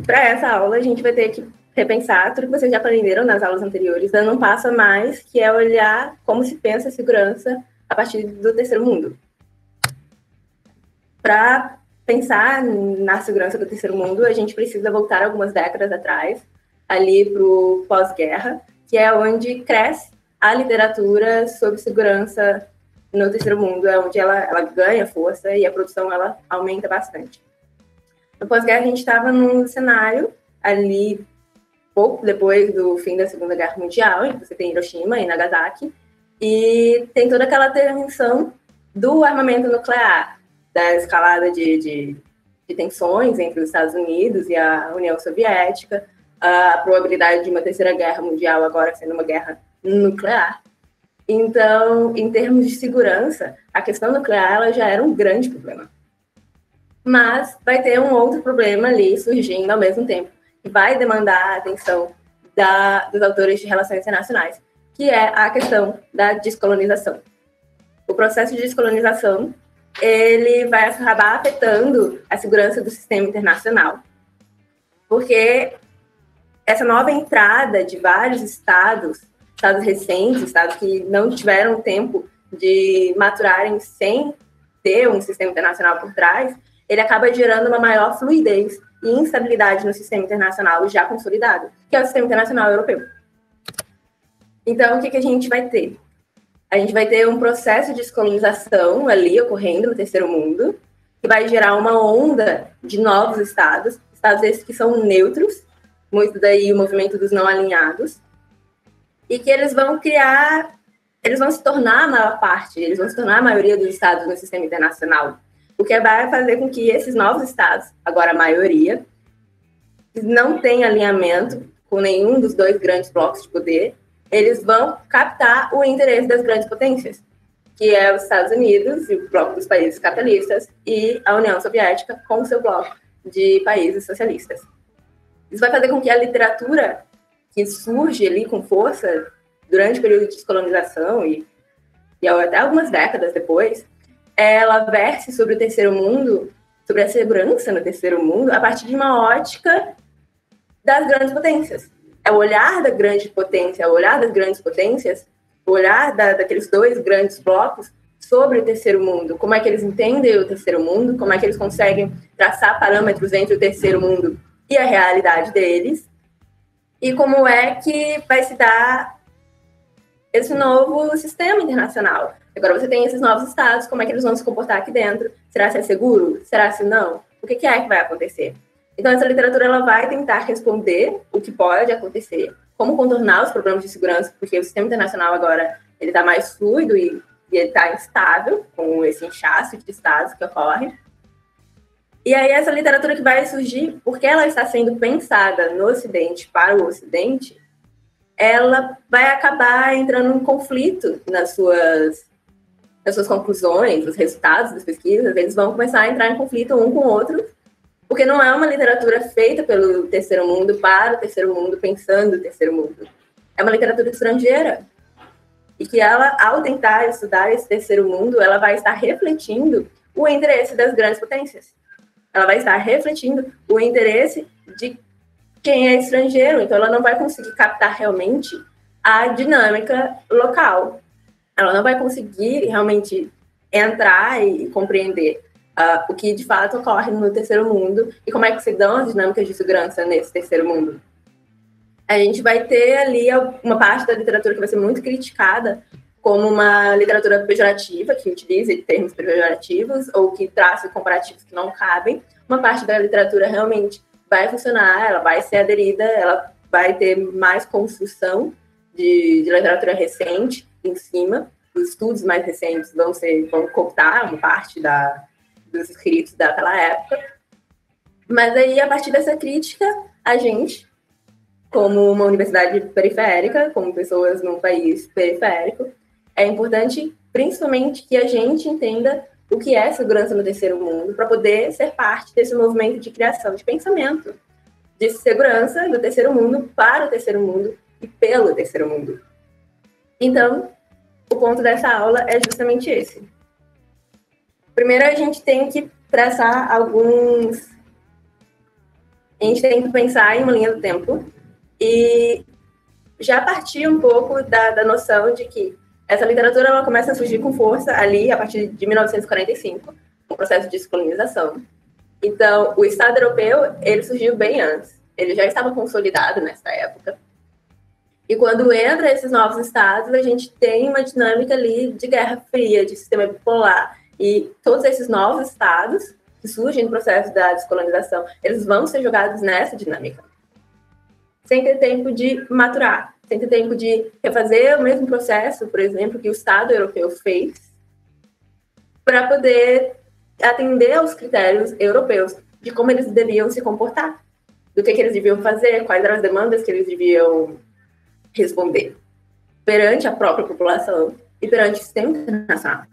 Para essa aula, a gente vai ter que repensar tudo que vocês já aprenderam nas aulas anteriores, dando um passo a mais, que é olhar como se pensa a segurança a partir do terceiro mundo. Para pensar na segurança do terceiro mundo, a gente precisa voltar algumas décadas atrás, ali para o pós-guerra, que é onde cresce a literatura sobre segurança no terceiro mundo, é onde ela ganha força e a produção ela aumenta bastante. No pós-guerra, a gente estava num cenário ali, pouco depois do fim da Segunda Guerra Mundial, em que você tem Hiroshima e Nagasaki, e tem toda aquela tensão do armamento nuclear, da escalada de tensões entre os Estados Unidos e a União Soviética, a probabilidade de uma terceira guerra mundial agora sendo uma guerra nuclear. Então, em termos de segurança, a questão nuclear ela já era um grande problema. Mas vai ter um outro problema ali surgindo ao mesmo tempo, que vai demandar a atenção dos autores de relações internacionais, que é a questão da descolonização. O processo de descolonização ele vai acabar afetando a segurança do sistema internacional, porque essa nova entrada de vários estados recentes, estados que não tiveram tempo de maturarem sem ter um sistema internacional por trás, ele acaba gerando uma maior fluidez e instabilidade no sistema internacional já consolidado, que é o sistema internacional europeu. Então, o que a gente vai ter? A gente vai ter um processo de descolonização ali ocorrendo no terceiro mundo, que vai gerar uma onda de novos estados esses que são neutros, muito daí o movimento dos não alinhados, e que eles vão se tornar a maior parte, eles vão se tornar a maioria dos estados no sistema internacional, o que vai fazer com que esses novos estados, agora a maioria, não tenham alinhamento com nenhum dos dois grandes blocos de poder, eles vão captar o interesse das grandes potências, que é os Estados Unidos e o bloco dos países capitalistas e a União Soviética com o seu bloco de países socialistas. Isso vai fazer com que a literatura que surge ali com força durante o período de descolonização e até algumas décadas depois, ela verse sobre o terceiro mundo, sobre a segurança no terceiro mundo, a partir de uma ótica das grandes potências. É o olhar da grande potência, é o olhar das grandes potências, o olhar daqueles dois grandes blocos sobre o terceiro mundo. Como é que eles entendem o terceiro mundo, como é que eles conseguem traçar parâmetros entre o terceiro mundo e a realidade deles, e como é que vai se dar esse novo sistema internacional. Agora você tem esses novos estados, como é que eles vão se comportar aqui dentro? Será que é seguro? Será que não? O que é que vai acontecer? Então, essa literatura ela vai tentar responder o que pode acontecer, como contornar os problemas de segurança, porque o sistema internacional agora ele está mais fluido e ele está instável, com esse inchaço de estados que ocorre. E aí, essa literatura que vai surgir, porque ela está sendo pensada no Ocidente para o Ocidente, ela vai acabar entrando em conflito nas suas conclusões, os resultados das pesquisas, eles vão começar a entrar em conflito um com o outro, porque não é uma literatura feita pelo terceiro mundo para o terceiro mundo, pensando o terceiro mundo. É uma literatura estrangeira. E que ela, ao tentar estudar esse terceiro mundo, ela vai estar refletindo o interesse das grandes potências. Ela vai estar refletindo o interesse de quem é estrangeiro. Então, ela não vai conseguir captar realmente a dinâmica local. Ela não vai conseguir realmente entrar e compreender o que de fato ocorre no terceiro mundo e como é que se dão as dinâmicas de segurança nesse terceiro mundo. A gente vai ter ali uma parte da literatura que vai ser muito criticada como uma literatura pejorativa, que utiliza termos pejorativos ou que traça comparativos que não cabem. Uma parte da literatura realmente vai funcionar, ela vai ser aderida, ela vai ter mais construção de literatura recente em cima. Os estudos mais recentes vão cooptar uma parte dos escritos daquela época. Mas aí, a partir dessa crítica, a gente, como uma universidade periférica, como pessoas num país periférico, é importante, principalmente, que a gente entenda o que é segurança no terceiro mundo, para poder ser parte desse movimento de criação de pensamento, de segurança do terceiro mundo para o terceiro mundo e pelo terceiro mundo. Então, o ponto dessa aula é justamente esse. Primeiro, a gente tem que traçar alguns a gente tem que pensar em uma linha do tempo e já partir um pouco da noção de que essa literatura ela começa a surgir com força ali a partir de 1945, o processo de descolonização. Então, o Estado europeu, ele surgiu bem antes. Ele já estava consolidado nessa época. E quando entra esses novos estados, a gente tem uma dinâmica ali de guerra fria, de sistema bipolar. E todos esses novos estados que surgem no processo da descolonização, eles vão ser jogados nessa dinâmica. Sem ter tempo de maturar, sem ter tempo de refazer o mesmo processo, por exemplo, que o Estado europeu fez, para poder atender aos critérios europeus de como eles deviam se comportar, do que eles deviam fazer, quais eram as demandas que eles deviam responder perante a própria população e perante o sistema internacional.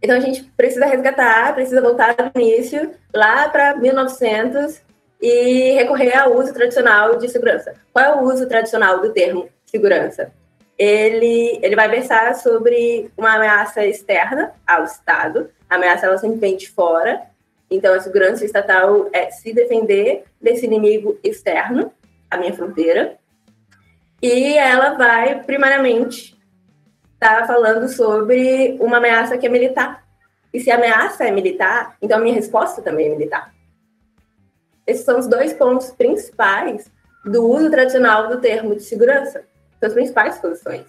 Então, a gente precisa resgatar, precisa voltar do início, lá para 1900, e recorrer ao uso tradicional de segurança. Qual é o uso tradicional do termo segurança? Ele vai versar sobre uma ameaça externa ao Estado. A ameaça ela sempre vem de fora. Então, a segurança estatal é se defender desse inimigo externo, a minha fronteira. E ela vai, primariamente, estar falando sobre uma ameaça que é militar. E se a ameaça é militar, então a minha resposta também é militar. Esses são os dois pontos principais do uso tradicional do termo de segurança. São as principais posições.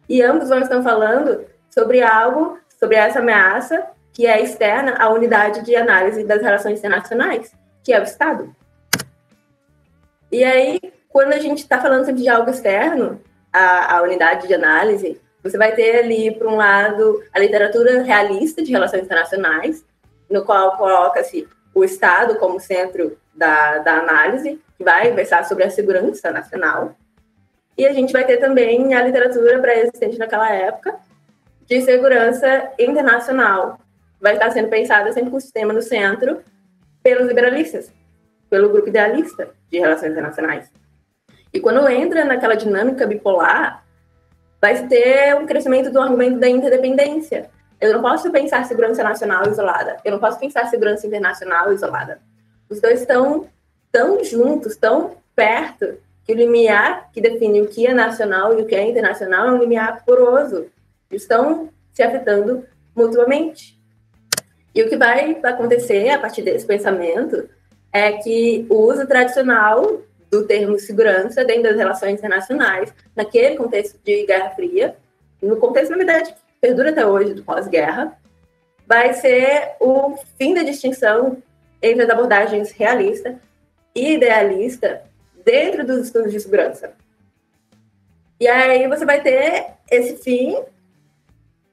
E ambos vão estar falando sobre algo, sobre essa ameaça que é externa à unidade de análise das relações internacionais, que é o Estado. E aí, quando a gente está falando sempre de algo externo à unidade de análise, você vai ter ali, por um lado, a literatura realista de relações internacionais, no qual coloca-se o Estado como centro da análise, que vai versar sobre a segurança nacional. E a gente vai ter também a literatura pré-existente naquela época de segurança internacional. Vai estar sendo pensada sempre com o sistema no centro pelos liberalistas, pelo grupo idealista de relações internacionais. E quando entra naquela dinâmica bipolar, vai ter um crescimento do argumento da interdependência. Eu não posso pensar segurança nacional isolada. Eu não posso pensar segurança internacional isolada. Os dois estão tão juntos, tão perto, que o limiar que define o que é nacional e o que é internacional é um limiar poroso. Eles estão se afetando mutuamente. E o que vai acontecer a partir desse pensamento é que o uso tradicional do termo segurança dentro das relações internacionais, naquele contexto de Guerra Fria, no contexto, na verdade, que perdura até hoje, do pós-guerra, vai ser o fim da distinção entre as abordagens realista e idealista dentro dos estudos de segurança. E aí você vai ter esse fim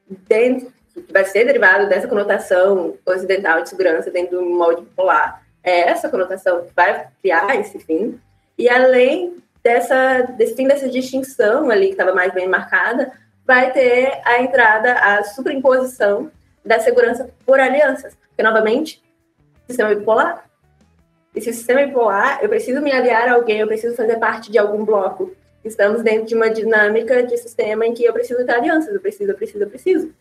dentro, que vai ser derivado dessa conotação ocidental de segurança dentro do molde bipolar. É essa conotação que vai criar esse fim. E além desse fim dessa distinção ali, que estava mais bem marcada, vai ter a entrada, a superimposição da segurança por alianças. Porque, novamente, sistema bipolar. E se o sistema é bipolar, eu preciso me aliar a alguém, eu preciso fazer parte de algum bloco. Estamos dentro de uma dinâmica de sistema em que eu preciso ter alianças, eu preciso.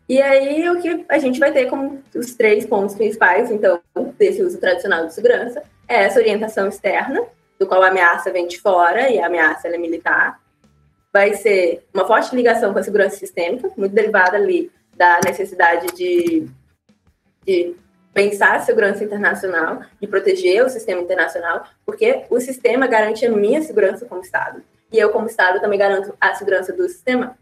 E aí, o que a gente vai ter como os 3 pontos principais, então, desse uso tradicional de segurança, é essa orientação externa, do qual a ameaça vem de fora e a ameaça é militar. Vai ser uma forte ligação com a segurança sistêmica, muito derivada ali da necessidade de pensar a segurança internacional, de proteger o sistema internacional, porque o sistema garante a minha segurança como Estado. E eu, como Estado, também garanto a segurança do sistema.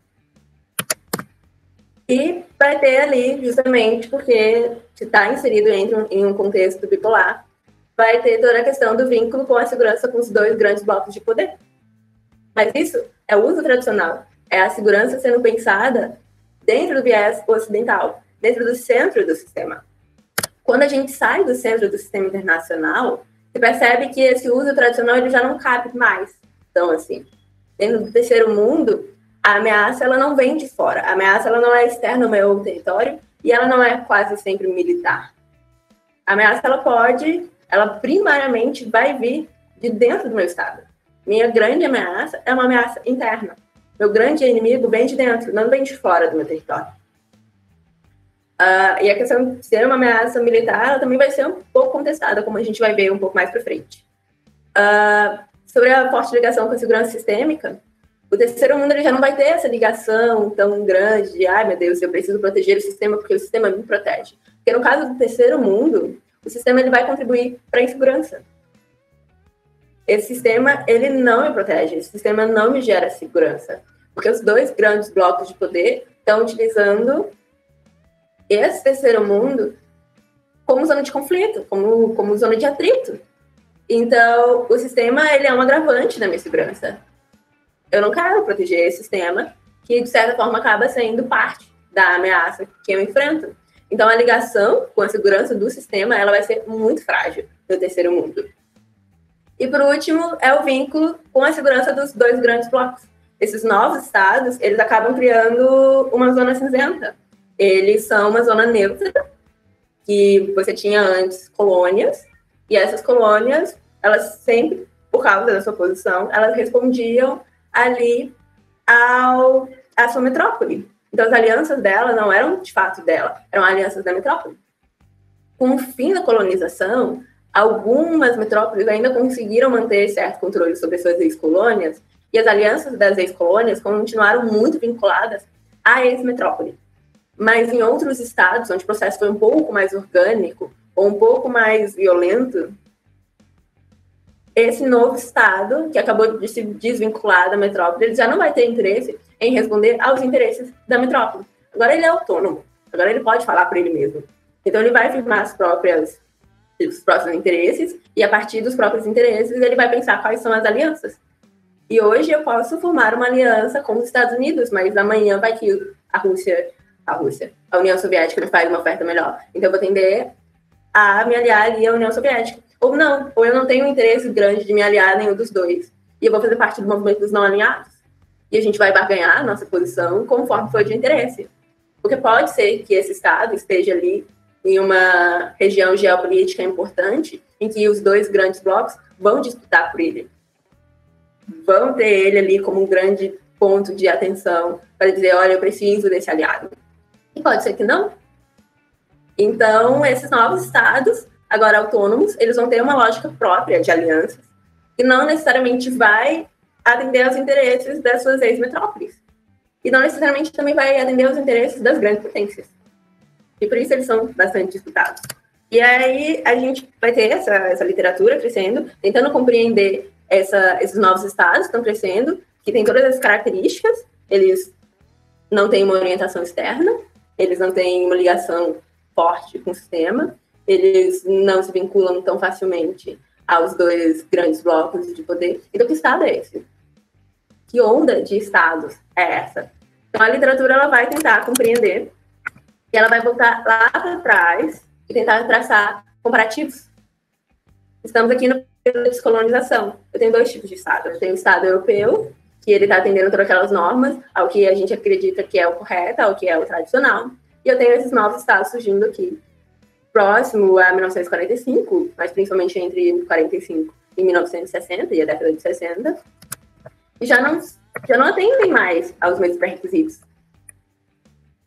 E vai ter ali, justamente porque está inserido em um contexto bipolar, vai ter toda a questão do vínculo com a segurança com os 2 grandes blocos de poder. Mas isso é o uso tradicional, é a segurança sendo pensada dentro do viés ocidental, dentro do centro do sistema. Quando a gente sai do centro do sistema internacional, você percebe que esse uso tradicional ele já não cabe mais. Então, assim, dentro do terceiro mundo, a ameaça ela não vem de fora. A ameaça ela não é externa ao meu território e ela não é quase sempre militar. A ameaça ela primariamente vai vir de dentro do meu Estado. Minha grande ameaça é uma ameaça interna. Meu grande inimigo vem de dentro, não vem de fora do meu território. E a questão de ser uma ameaça militar, ela também vai ser um pouco contestada, como a gente vai ver um pouco mais para frente. Sobre a forte ligação com a segurança sistêmica, o terceiro mundo ele já não vai ter essa ligação tão grande de, ai meu Deus, eu preciso proteger o sistema porque o sistema me protege. Porque no caso do terceiro mundo, o sistema ele vai contribuir para a insegurança. Esse sistema ele não me protege, esse sistema não me gera segurança. Porque os dois grandes blocos de poder estão utilizando esse terceiro mundo como zona de conflito, como zona de atrito. Então, o sistema ele é um agravante da minha segurança. Eu não quero proteger esse sistema, que de certa forma acaba sendo parte da ameaça que eu enfrento. Então, a ligação com a segurança do sistema ela vai ser muito frágil no terceiro mundo. E, por último, é o vínculo com a segurança dos dois grandes blocos. Esses novos estados, eles acabam criando uma zona cinzenta. Eles são uma zona neutra, que você tinha antes colônias, e essas colônias, elas sempre, por causa da sua posição, elas respondiam ali à sua metrópole. Então, as alianças dela não eram de fato dela, eram alianças da metrópole. Com o fim da colonização, algumas metrópoles ainda conseguiram manter certo controle sobre suas ex-colônias, e as alianças das ex-colônias continuaram muito vinculadas à ex-metrópole. Mas em outros estados, onde o processo foi um pouco mais orgânico, ou um pouco mais violento, esse novo estado, que acabou de se desvincular da metrópole, ele já não vai ter interesse em responder aos interesses da metrópole. Agora ele é autônomo, agora ele pode falar por ele mesmo. Então ele vai firmar os próprios interesses, e a partir dos próprios interesses ele vai pensar quais são as alianças. E hoje eu posso formar uma aliança com os Estados Unidos, mas amanhã vai que a União Soviética me faz uma oferta melhor. Então eu vou tender a me aliar ali à União Soviética. Ou não, ou eu não tenho um interesse grande de me aliar a nenhum dos dois. E eu vou fazer parte do movimento dos não alinhados. E a gente vai barganhar a nossa posição conforme for de interesse. Porque pode ser que esse Estado esteja ali em uma região geopolítica importante, em que os dois grandes blocos vão disputar por ele. Vão ter ele ali como um grande ponto de atenção para dizer, olha, eu preciso desse aliado. E pode ser que não. Então, esses novos estados, agora autônomos, eles vão ter uma lógica própria de alianças, que não necessariamente vai atender aos interesses das suas ex-metrópoles. E não necessariamente também vai atender aos interesses das grandes potências. E por isso eles são bastante disputados. E aí a gente vai ter essa literatura crescendo, tentando compreender esses novos estados que estão crescendo, que têm todas as características, eles não têm uma orientação externa, eles não têm uma ligação forte com o sistema, eles não se vinculam tão facilmente aos dois grandes blocos de poder. Então, que estado é esse? Que onda de estados é essa? Então, a literatura ela vai tentar compreender e ela vai voltar lá para trás e tentar traçar comparativos. Estamos aqui no período de descolonização. Eu tenho dois tipos de estado. Eu tenho o estado europeu, que ele está atendendo todas aquelas normas, ao que a gente acredita que é o correto, ao que é o tradicional. E eu tenho esses novos estados surgindo aqui, próximo a 1945, mas principalmente entre 45 e 1960, e a década de 60, e já não atendem mais aos mesmos pré-requisitos.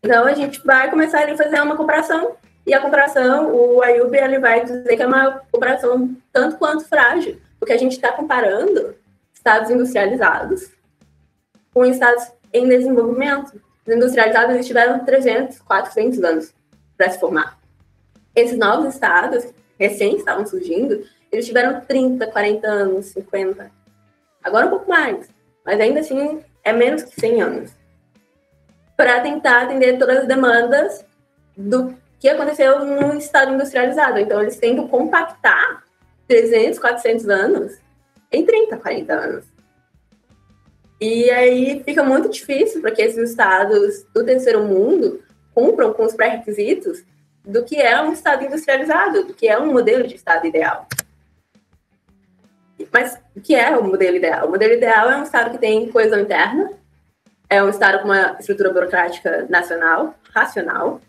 Então, a gente vai começar a fazer uma comparação, e a comparação, o Ayub ele vai dizer que é uma comparação tanto quanto frágil, porque a gente está comparando estados industrializados com estados em desenvolvimento. Os industrializados eles tiveram 300, 400 anos para se formar. Esses novos estados, recém estavam surgindo, eles tiveram 30, 40 anos, 50. Agora um pouco mais, mas ainda assim é menos que 100 anos. Para tentar atender todas as demandas do que aconteceu no estado industrializado. Então, eles tentam compactar 300, 400 anos em 30, 40 anos. E aí fica muito difícil para que esses estados do terceiro mundo cumpram com os pré-requisitos do que é um estado industrializado, do que é um modelo de estado ideal. Mas o que é o modelo ideal? O modelo ideal é um estado que tem coesão interna, é um estado com uma estrutura burocrática nacional, racional,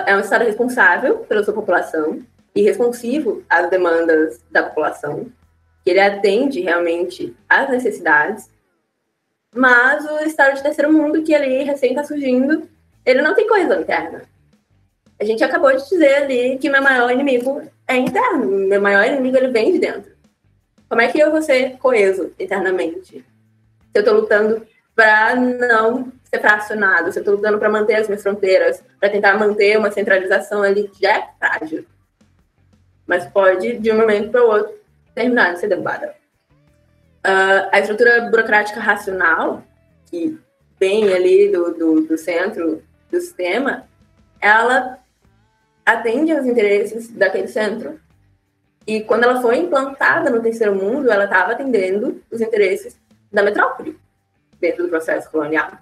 é um estado responsável pela sua população e responsivo às demandas da população, que ele atende realmente às necessidades, mas o estado de terceiro mundo, que ali recém está surgindo, ele não tem coesão interna. A gente acabou de dizer ali que meu maior inimigo é interno. O meu maior inimigo, ele vem de dentro. Como é que eu vou ser coeso internamente? Se eu estou lutando para não ser fracionado, se eu estou lutando para manter as minhas fronteiras, para tentar manter uma centralização ali que já é frágil, mas pode, de um momento para o outro, terminar de ser derrubada. A estrutura burocrática racional, que vem ali do centro do sistema, ela atende aos interesses daquele centro. E quando ela foi implantada no terceiro mundo, ela estava atendendo os interesses da metrópole, dentro do processo colonial.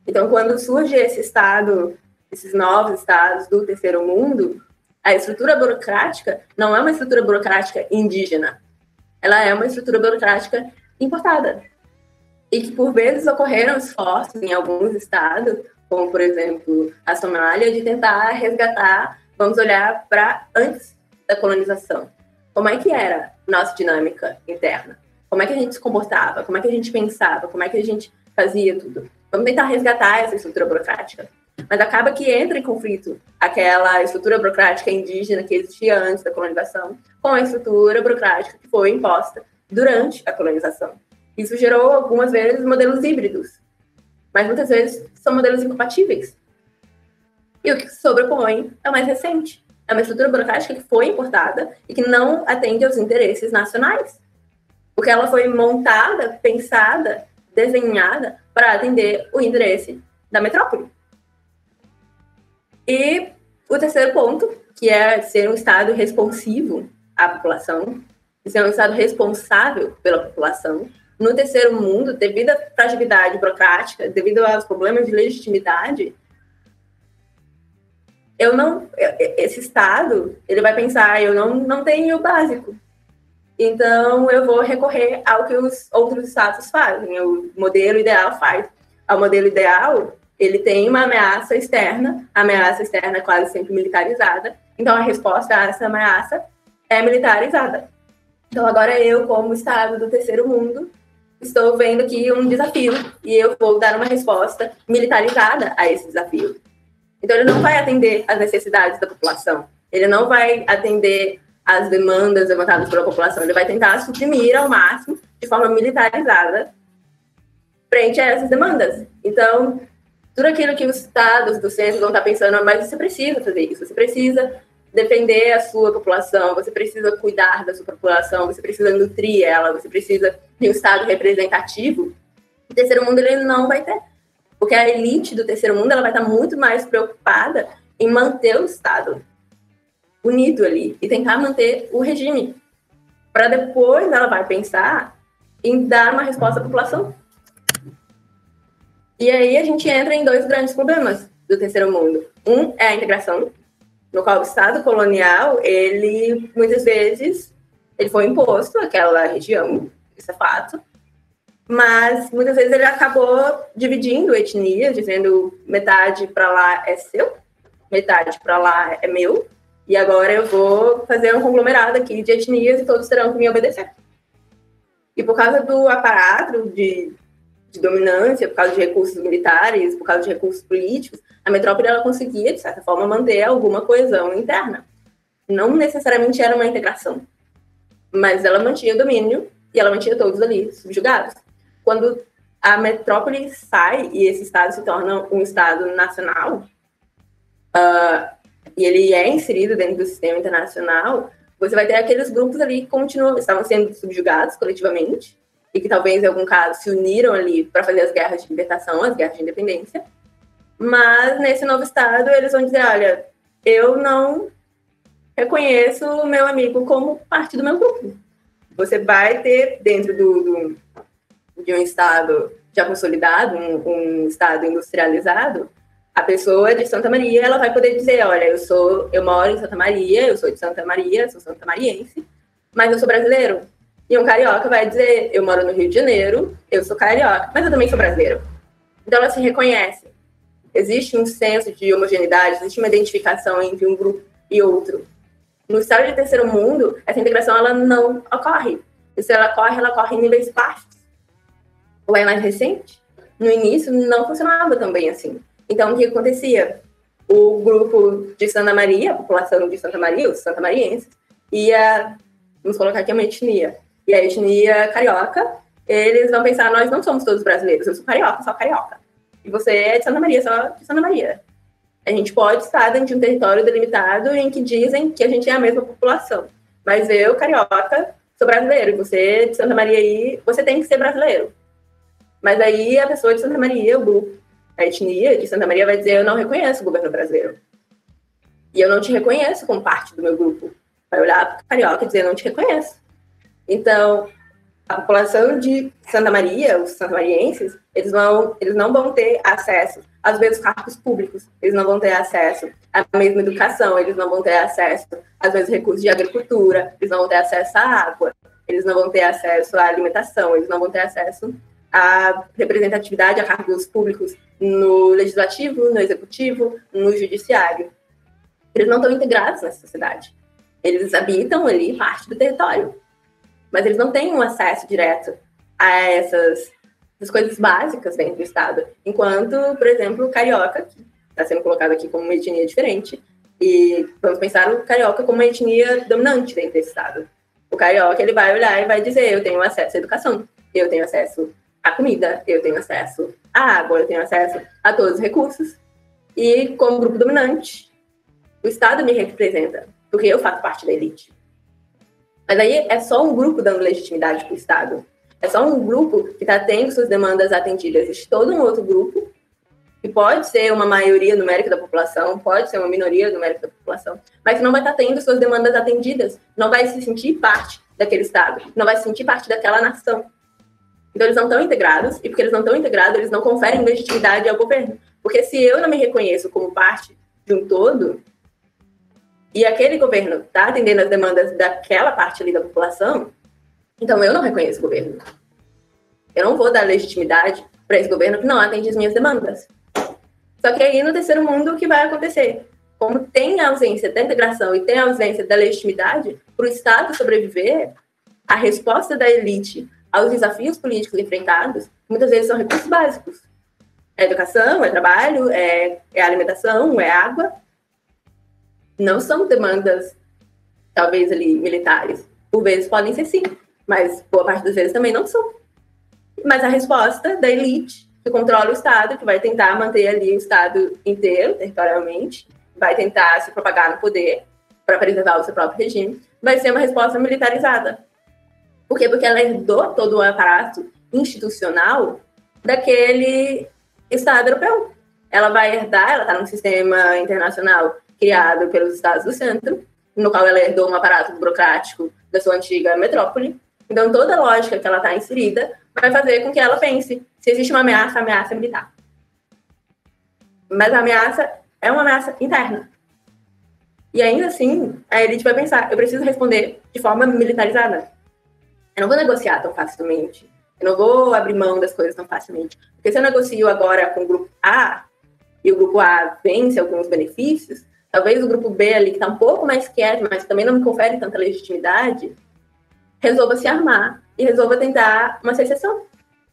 Então, quando surge esse estado, esses novos estados do terceiro mundo, a estrutura burocrática não é uma estrutura burocrática indígena, ela é uma estrutura burocrática importada. E que, por vezes, ocorreram esforços em alguns estados, como, por exemplo, a Somália, de tentar resgatar, vamos olhar para antes da colonização. Como é que era nossa dinâmica interna? Como é que a gente se comportava? Como é que a gente pensava? Como é que a gente fazia tudo? Vamos tentar resgatar essa estrutura burocrática. Mas acaba que entra em conflito aquela estrutura burocrática indígena que existia antes da colonização com a estrutura burocrática que foi imposta durante a colonização. Isso gerou, algumas vezes, modelos híbridos. Mas muitas vezes são modelos incompatíveis. E o que se sobrepõe é o mais recente. É uma estrutura burocrática que foi importada e que não atende aos interesses nacionais. Porque ela foi montada, pensada, desenhada para atender o interesse da metrópole. E o terceiro ponto, que é ser um Estado responsivo à população, ser um Estado responsável pela população. No terceiro mundo, devido à fragilidade burocrática, devido aos problemas de legitimidade, esse Estado, ele vai pensar, eu não tenho o básico. Então, eu vou recorrer ao que os outros Estados fazem, o modelo ideal faz. O modelo ideal, ele tem uma ameaça externa, a ameaça externa é quase sempre militarizada, então a resposta a essa ameaça é militarizada. Então, agora eu, como Estado do terceiro mundo, estou vendo aqui um desafio e eu vou dar uma resposta militarizada a esse desafio. Então, ele não vai atender às necessidades da população, ele não vai atender às demandas levantadas pela população, ele vai tentar suprimir ao máximo, de forma militarizada, frente a essas demandas. Então, tudo aquilo que os estados do centro vão estar pensando, mas você precisa fazer isso, você precisa defender a sua população, você precisa cuidar da sua população, você precisa nutrir ela, você precisa de um estado representativo. O terceiro mundo ele não vai ter. Porque a elite do terceiro mundo ela vai estar muito mais preocupada em manter o Estado unido ali e tentar manter o regime. Para depois ela vai pensar em dar uma resposta à população. E aí a gente entra em dois grandes problemas do terceiro mundo. Um é a integração, no qual o Estado colonial, ele muitas vezes ele foi imposto àquela região, isso é fato. Mas, muitas vezes, ele acabou dividindo etnias, dizendo metade para lá é seu, metade para lá é meu, e agora eu vou fazer um conglomerado aqui de etnias e todos terão que me obedecer. E por causa do aparato de dominância, por causa de recursos militares, por causa de recursos políticos, a metrópole ela conseguia, de certa forma, manter alguma coesão interna. Não necessariamente era uma integração, mas ela mantinha o domínio e ela mantinha todos ali subjugados. Quando a metrópole sai e esse estado se torna um estado nacional, e ele é inserido dentro do sistema internacional, você vai ter aqueles grupos ali que estavam sendo subjugados coletivamente, e que talvez, em algum caso, se uniram ali para fazer as guerras de libertação, as guerras de independência. Mas, nesse novo estado, eles vão dizer, olha, eu não reconheço o meu amigo como parte do meu grupo. Você vai ter, dentro de um estado já consolidado, um estado industrializado, a pessoa de Santa Maria, ela vai poder dizer, olha, eu moro em Santa Maria, eu sou de Santa Maria, sou santamariense, mas eu sou brasileiro. E um carioca vai dizer, eu moro no Rio de Janeiro, eu sou carioca, mas eu também sou brasileiro. Então, ela se reconhece. Existe um senso de homogeneidade, existe uma identificação entre um grupo e outro. No estado de terceiro mundo, essa integração ela não ocorre. E se ela ocorre em níveis baixos. Ou é mais recente? No início, não funcionava também assim. Então, o que acontecia? O grupo de Santa Maria, a população de Santa Maria, os santamarienses, vamos colocar aqui uma etnia, e a etnia carioca, eles vão pensar, nós não somos todos brasileiros, eu sou carioca, só carioca. E você é de Santa Maria, só de Santa Maria. A gente pode estar dentro de um território delimitado em que dizem que a gente é a mesma população. Mas eu, carioca, sou brasileiro. E você, de Santa Maria aí, você tem que ser brasileiro. Mas aí a pessoa de Santa Maria, o grupo, a etnia de Santa Maria vai dizer, eu não reconheço o governo brasileiro. E eu não te reconheço como parte do meu grupo. Vai olhar para o carioca e dizer, eu não te reconheço. Então, a população de Santa Maria, os santamarienses, eles não vão ter acesso aos mesmos cargos públicos, eles não vão ter acesso à mesma educação, eles não vão ter acesso aos mesmos recursos de agricultura, eles não vão ter acesso à água, eles não vão ter acesso à alimentação, eles não vão ter acesso à representatividade, a cargos públicos no legislativo, no executivo, no judiciário. Eles não estão integrados nessa sociedade. Eles habitam ali parte do território, mas eles não têm um acesso direto a essas coisas básicas dentro do Estado. Enquanto, por exemplo, o carioca, que está sendo colocado aqui como uma etnia diferente, e vamos pensar o carioca como uma etnia dominante dentro desse Estado. O carioca, ele vai olhar e vai dizer, eu tenho acesso à educação, eu tenho acesso à comida, eu tenho acesso à água, eu tenho acesso a todos os recursos. E, como grupo dominante, o Estado me representa, porque eu faço parte da elite. Mas aí é só um grupo dando legitimidade para o Estado. É só um grupo que está tendo suas demandas atendidas. Existe todo um outro grupo, que pode ser uma maioria numérica da população, pode ser uma minoria numérica da população, mas que não vai estar tendo suas demandas atendidas, não vai se sentir parte daquele Estado, não vai se sentir parte daquela nação. Então eles não estão integrados, e porque eles não estão integrados, eles não conferem legitimidade ao governo. Porque se eu não me reconheço como parte de um todo, e aquele governo está atendendo as demandas daquela parte ali da população, então eu não reconheço o governo. Eu não vou dar legitimidade para esse governo que não atende as minhas demandas. Só que aí no terceiro mundo o que vai acontecer? Como tem a ausência da integração e tem a ausência da legitimidade, para o Estado sobreviver, a resposta da elite aos desafios políticos enfrentados, muitas vezes são recursos básicos. É educação, é trabalho, é alimentação, é água. Não são demandas, talvez, ali, militares. Por vezes podem ser sim, mas boa parte das vezes também não são. Mas a resposta da elite, que controla o Estado, que vai tentar manter ali o Estado inteiro, territorialmente, vai tentar se propagar no poder para preservar o seu próprio regime, vai ser uma resposta militarizada. Por quê? Porque ela herdou todo o aparato institucional daquele Estado europeu. Ela vai herdar, ela está num sistema internacional criado pelos Estados do Centro, no qual ela herdou um aparato burocrático da sua antiga metrópole. Então, toda a lógica que ela está inserida vai fazer com que ela pense se existe uma ameaça, a ameaça é militar. Mas a ameaça é uma ameaça interna. E ainda assim, a elite vai pensar, eu preciso responder de forma militarizada. Eu não vou negociar tão facilmente. Eu não vou abrir mão das coisas tão facilmente. Porque se eu negocio agora com o grupo A, e o grupo A vence alguns benefícios, talvez o grupo B ali, que está um pouco mais quieto, mas também não me confere tanta legitimidade, resolva se armar e resolva tentar uma secessão.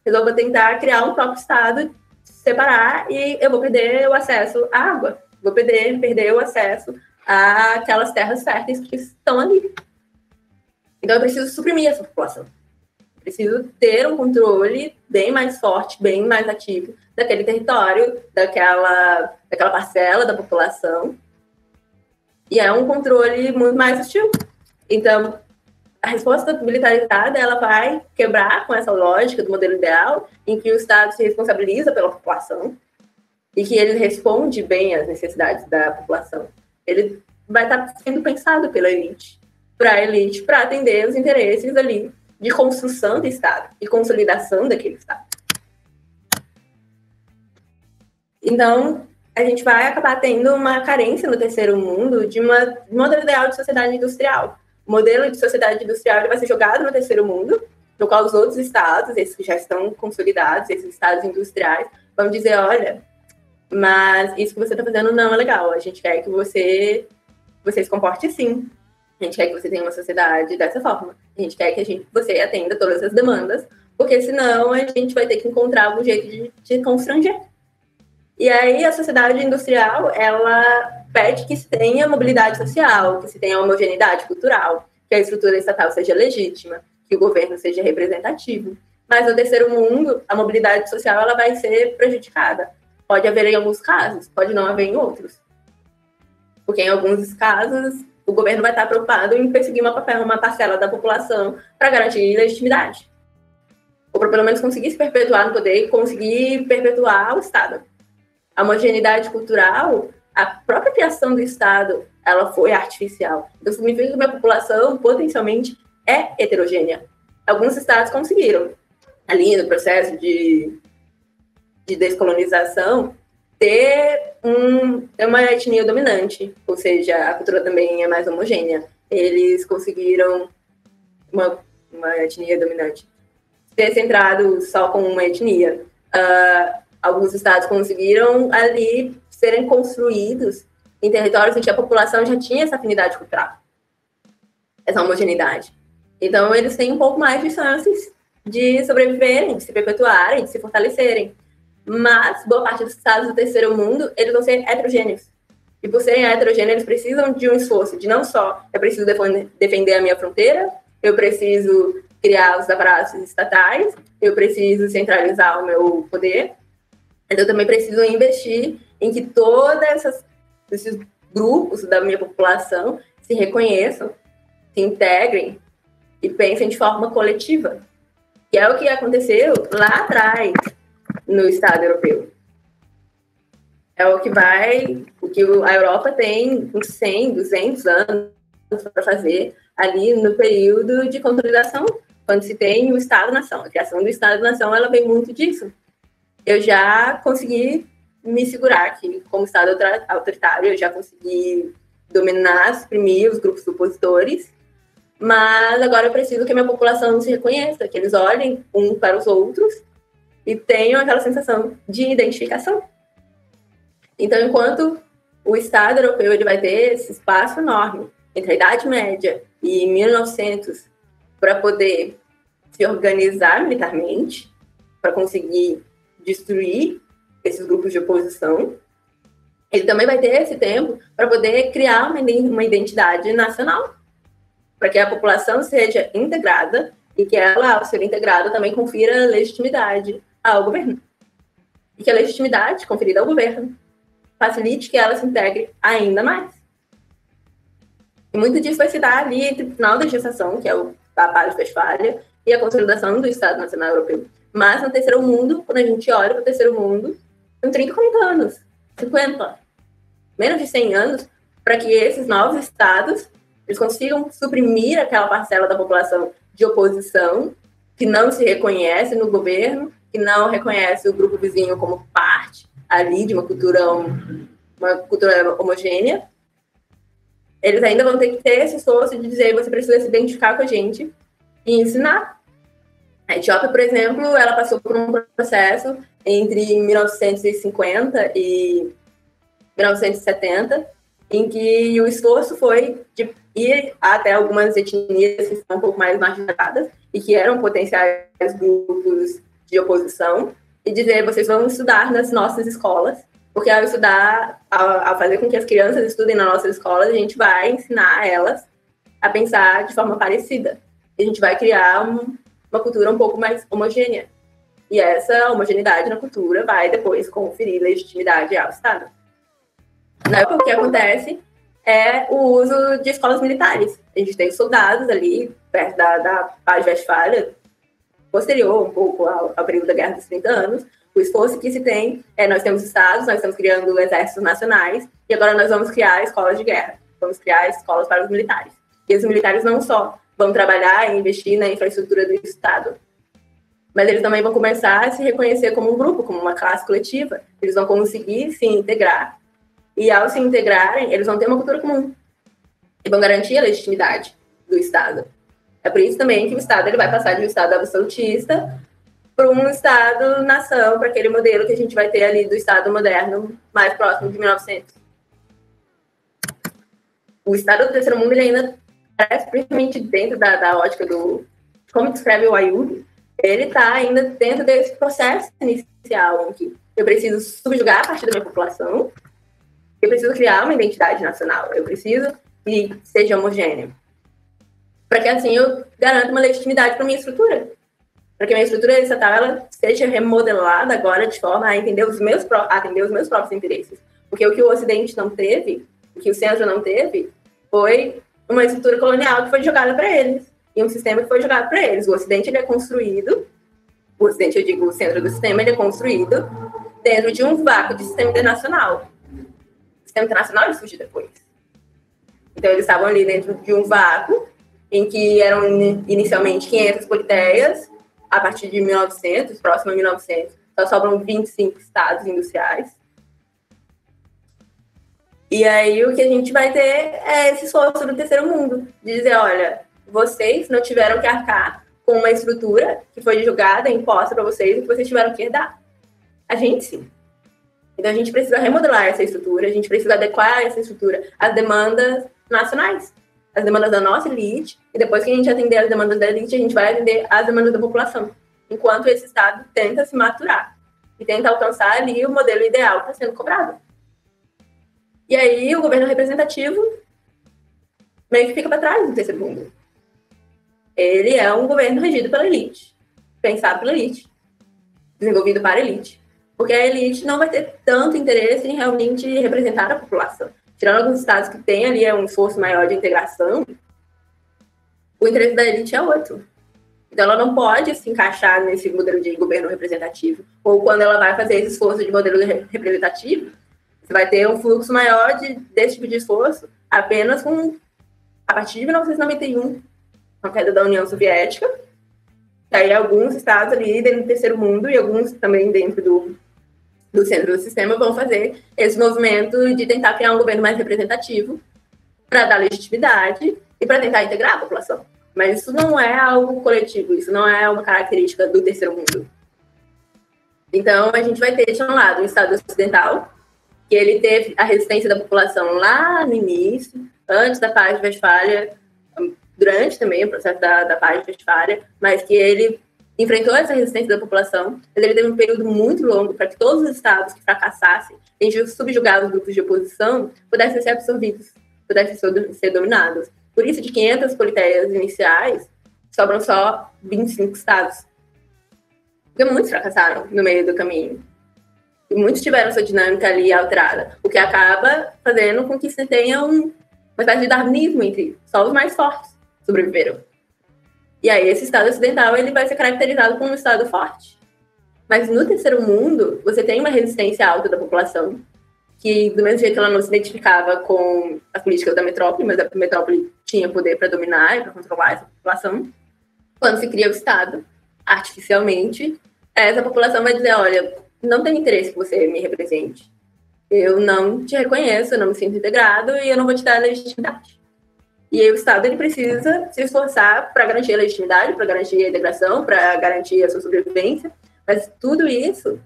Resolva tentar criar um próprio Estado, separar, e eu vou perder o acesso à água. Vou perder o acesso àquelas terras férteis que estão ali. Então eu preciso suprimir essa população. Eu preciso ter um controle bem mais forte, bem mais ativo daquele território, daquela parcela da população. E é um controle muito mais hostil. Então, a resposta militarizada, ela vai quebrar com essa lógica do modelo ideal, em que o Estado se responsabiliza pela população e que ele responde bem às necessidades da população. Ele vai estar sendo pensado pela elite, para a elite, para atender os interesses ali de construção do Estado, de consolidação daquele Estado. Então, a gente vai acabar tendo uma carência no terceiro mundo de um modelo ideal de sociedade industrial. O modelo de sociedade industrial ele vai ser jogado no terceiro mundo, no qual os outros estados, esses que já estão consolidados, esses estados industriais, vão dizer, olha, mas isso que você está fazendo não é legal, a gente quer que você se comporte assim, a gente quer que você tenha uma sociedade dessa forma, a gente quer que você atenda todas as demandas, porque senão a gente vai ter que encontrar algum jeito de constranger. E aí a sociedade industrial, ela pede que se tenha mobilidade social, que se tenha homogeneidade cultural, que a estrutura estatal seja legítima, que o governo seja representativo. Mas no terceiro mundo, a mobilidade social ela vai ser prejudicada. Pode haver em alguns casos, pode não haver em outros. Porque em alguns casos, o governo vai estar preocupado em perseguir uma parcela da população para garantir legitimidade. Ou para pelo menos conseguir se perpetuar no poder e conseguir perpetuar o Estado. A homogeneidade cultural, a própria criação do Estado, ela foi artificial. Então, significa que a minha população, potencialmente, é heterogênea. Alguns estados conseguiram, ali no processo de descolonização, ter uma etnia dominante, ou seja, a cultura também é mais homogênea. Eles conseguiram uma etnia dominante. Ser centrado só com uma etnia. Alguns estados conseguiram ali serem construídos em territórios em que a população já tinha essa afinidade cultural, essa homogeneidade. Então, eles têm um pouco mais de chances de sobreviverem, de se perpetuarem, de se fortalecerem. Mas, boa parte dos estados do terceiro mundo, eles vão ser heterogêneos. E por serem heterogêneos, eles precisam de um esforço de não só eu preciso defender a minha fronteira, eu preciso criar os aparatos estatais, eu preciso centralizar o meu poder, mas eu também preciso investir em que todos esses grupos da minha população se reconheçam, se integrem e pensem de forma coletiva. Que é o que aconteceu lá atrás no Estado europeu. É o que a Europa tem uns 100, 200 anos para fazer ali no período de consolidação, quando se tem o Estado-nação. A criação do Estado-nação, ela vem muito disso. Eu já consegui me segurar aqui como Estado autoritário, eu já consegui dominar, suprimir os grupos opositores, mas agora eu preciso que a minha população se reconheça, que eles olhem uns para os outros e tenham aquela sensação de identificação. Então, enquanto o Estado europeu ele vai ter esse espaço enorme entre a Idade Média e 1900 para poder se organizar militarmente, para conseguir destruir esses grupos de oposição, ele também vai ter esse tempo para poder criar uma identidade nacional, para que a população seja integrada e que ela, ao ser integrada, também confira legitimidade ao governo. E que a legitimidade conferida ao governo facilite que ela se integre ainda mais. E muito disso vai se dar ali entre o final da gestação, que é a Paz de Westfália, e a consolidação do Estado Nacional Europeu. Mas no terceiro mundo, quando a gente olha para o terceiro mundo, são 30, 40 anos, 50, menos de 100 anos, para que esses novos estados eles consigam suprimir aquela parcela da população de oposição que não se reconhece no governo, que não reconhece o grupo vizinho como parte ali de uma cultura homogênea. Eles ainda vão ter que ter esse esforço de dizer você precisa se identificar com a gente e ensinar. A Etiópia, por exemplo, ela passou por um processo entre 1950 e 1970, em que o esforço foi de ir até algumas etnias que estão um pouco mais marginalizadas e que eram potenciais grupos de oposição, e dizer, vocês vão estudar nas nossas escolas, porque ao estudar, ao fazer com que as crianças estudem nas nossas escolas, a gente vai ensinar elas a pensar de forma parecida. E a gente vai criar uma cultura um pouco mais homogênea. E essa homogeneidade na cultura vai depois conferir legitimidade ao Estado. Na época, o que acontece é o uso de escolas militares. A gente tem soldados ali, perto da Paz de Westfália, posterior um pouco ao período da Guerra dos 30 anos. O esforço que se tem é, nós temos estados, nós estamos criando exércitos nacionais, e agora nós vamos criar escolas de guerra, vamos criar escolas para os militares. E os militares não só vão trabalhar e investir na infraestrutura do Estado, mas eles também vão começar a se reconhecer como um grupo, como uma classe coletiva. Eles vão conseguir se integrar, e ao se integrarem, eles vão ter uma cultura comum, e vão garantir a legitimidade do Estado. É por isso também que o Estado ele vai passar de um Estado absolutista para um Estado-nação, para aquele modelo que a gente vai ter ali do Estado moderno, mais próximo de 1900. O Estado do terceiro mundo ele ainda parece, principalmente dentro da ótica do como descreve o Ayub, ele está ainda dentro desse processo inicial, em que eu preciso subjugar a partir da minha população, eu preciso criar uma identidade nacional, eu preciso que seja homogêneo. Para que assim eu garanta uma legitimidade para minha estrutura. Para que a minha estrutura estatal ela seja remodelada agora de forma a atender os meus próprios interesses. Porque o que o Ocidente não teve, o que o Centro não teve, foi uma estrutura colonial que foi jogada para eles. E um sistema que foi jogado para eles. O Ocidente ele é construído, o Ocidente, eu digo, o centro do sistema, ele é construído dentro de um vácuo de sistema internacional. O sistema internacional ele surgiu depois. Então, eles estavam ali dentro de um vácuo em que eram inicialmente 500 politeias, a partir de 1900, próximo a 1900, só sobram 25 estados industriais. E aí o que a gente vai ter é esse esforço do terceiro mundo, de dizer, olha, vocês não tiveram que arcar com uma estrutura que foi julgada, imposta para vocês, e que vocês tiveram que herdar. A gente sim. Então a gente precisa remodelar essa estrutura, a gente precisa adequar essa estrutura às demandas nacionais, as demandas da nossa elite, e depois que a gente atender as demandas da elite, a gente vai atender as demandas da população, enquanto esse Estado tenta se maturar e tenta alcançar ali o modelo ideal que está sendo cobrado. E aí o governo representativo meio que fica para trás do terceiro mundo. Ele é um governo regido pela elite, pensado pela elite, desenvolvido para a elite, porque a elite não vai ter tanto interesse em realmente representar a população. Tirando alguns estados que têm ali um esforço maior de integração, o interesse da elite é outro. Então, ela não pode se encaixar nesse modelo de governo representativo. Ou quando ela vai fazer esse esforço de modelo representativo, você vai ter um fluxo maior desse tipo de esforço apenas a partir de 1991, com a queda da União Soviética. E aí, alguns estados ali dentro do terceiro mundo e alguns também dentro do centro do sistema vão fazer esse movimento de tentar criar um governo mais representativo para dar legitimidade e para tentar integrar a população. Mas isso não é algo coletivo, isso não é uma característica do terceiro mundo. Então, a gente vai ter, de um lado, o Estado ocidental, que ele teve a resistência da população lá no início, antes da Paz de Westfália, durante também o processo da Paz de Westfália, mas que ele enfrentou essa resistência da população, mas ele teve um período muito longo para que todos os estados que fracassassem em subjugar os grupos de oposição pudessem ser absorvidos, pudessem ser dominados. Por isso, de 500 politeias iniciais, sobram só 25 estados. Porque muitos fracassaram no meio do caminho. E muitos tiveram sua dinâmica ali alterada, o que acaba fazendo com que se tenha uma espécie de darwinismo entre só os mais fortes sobreviveram. E aí esse Estado ocidental ele vai ser caracterizado como um Estado forte. Mas no terceiro mundo, você tem uma resistência alta da população, que do mesmo jeito que ela não se identificava com as políticas da metrópole, mas a metrópole tinha poder para dominar e para controlar essa população. Quando se cria o Estado, artificialmente, essa população vai dizer, olha, não tenho interesse que você me represente. Eu não te reconheço, eu não me sinto integrado e eu não vou te dar legitimidade. E aí o Estado ele precisa se esforçar para garantir a legitimidade, para garantir a integração, para garantir a sua sobrevivência, mas tudo isso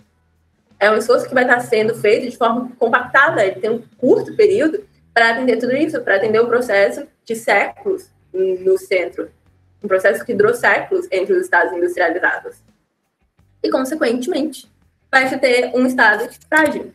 é um esforço que vai estar sendo feito de forma compactada, ele tem um curto período para atender tudo isso, para atender um processo de séculos no centro, um processo que durou séculos entre os estados industrializados. E, consequentemente, vai se ter um estado frágil.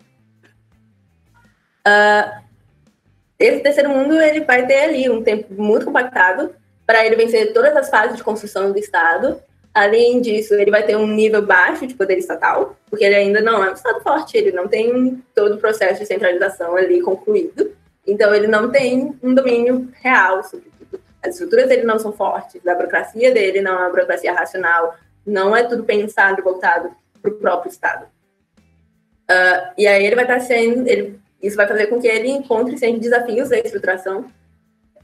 Esse terceiro mundo ele vai ter ali um tempo muito compactado para ele vencer todas as fases de construção do Estado. Além disso, ele vai ter um nível baixo de poder estatal, porque ele ainda não é um Estado forte, ele não tem todo o processo de centralização ali concluído, então ele não tem um domínio real sobre tudo. As estruturas dele não são fortes, a burocracia dele não é uma burocracia racional, não é tudo pensado e voltado para o próprio Estado. E aí ele vai estar sendo... Isso vai fazer com que ele encontre sempre desafios da estruturação,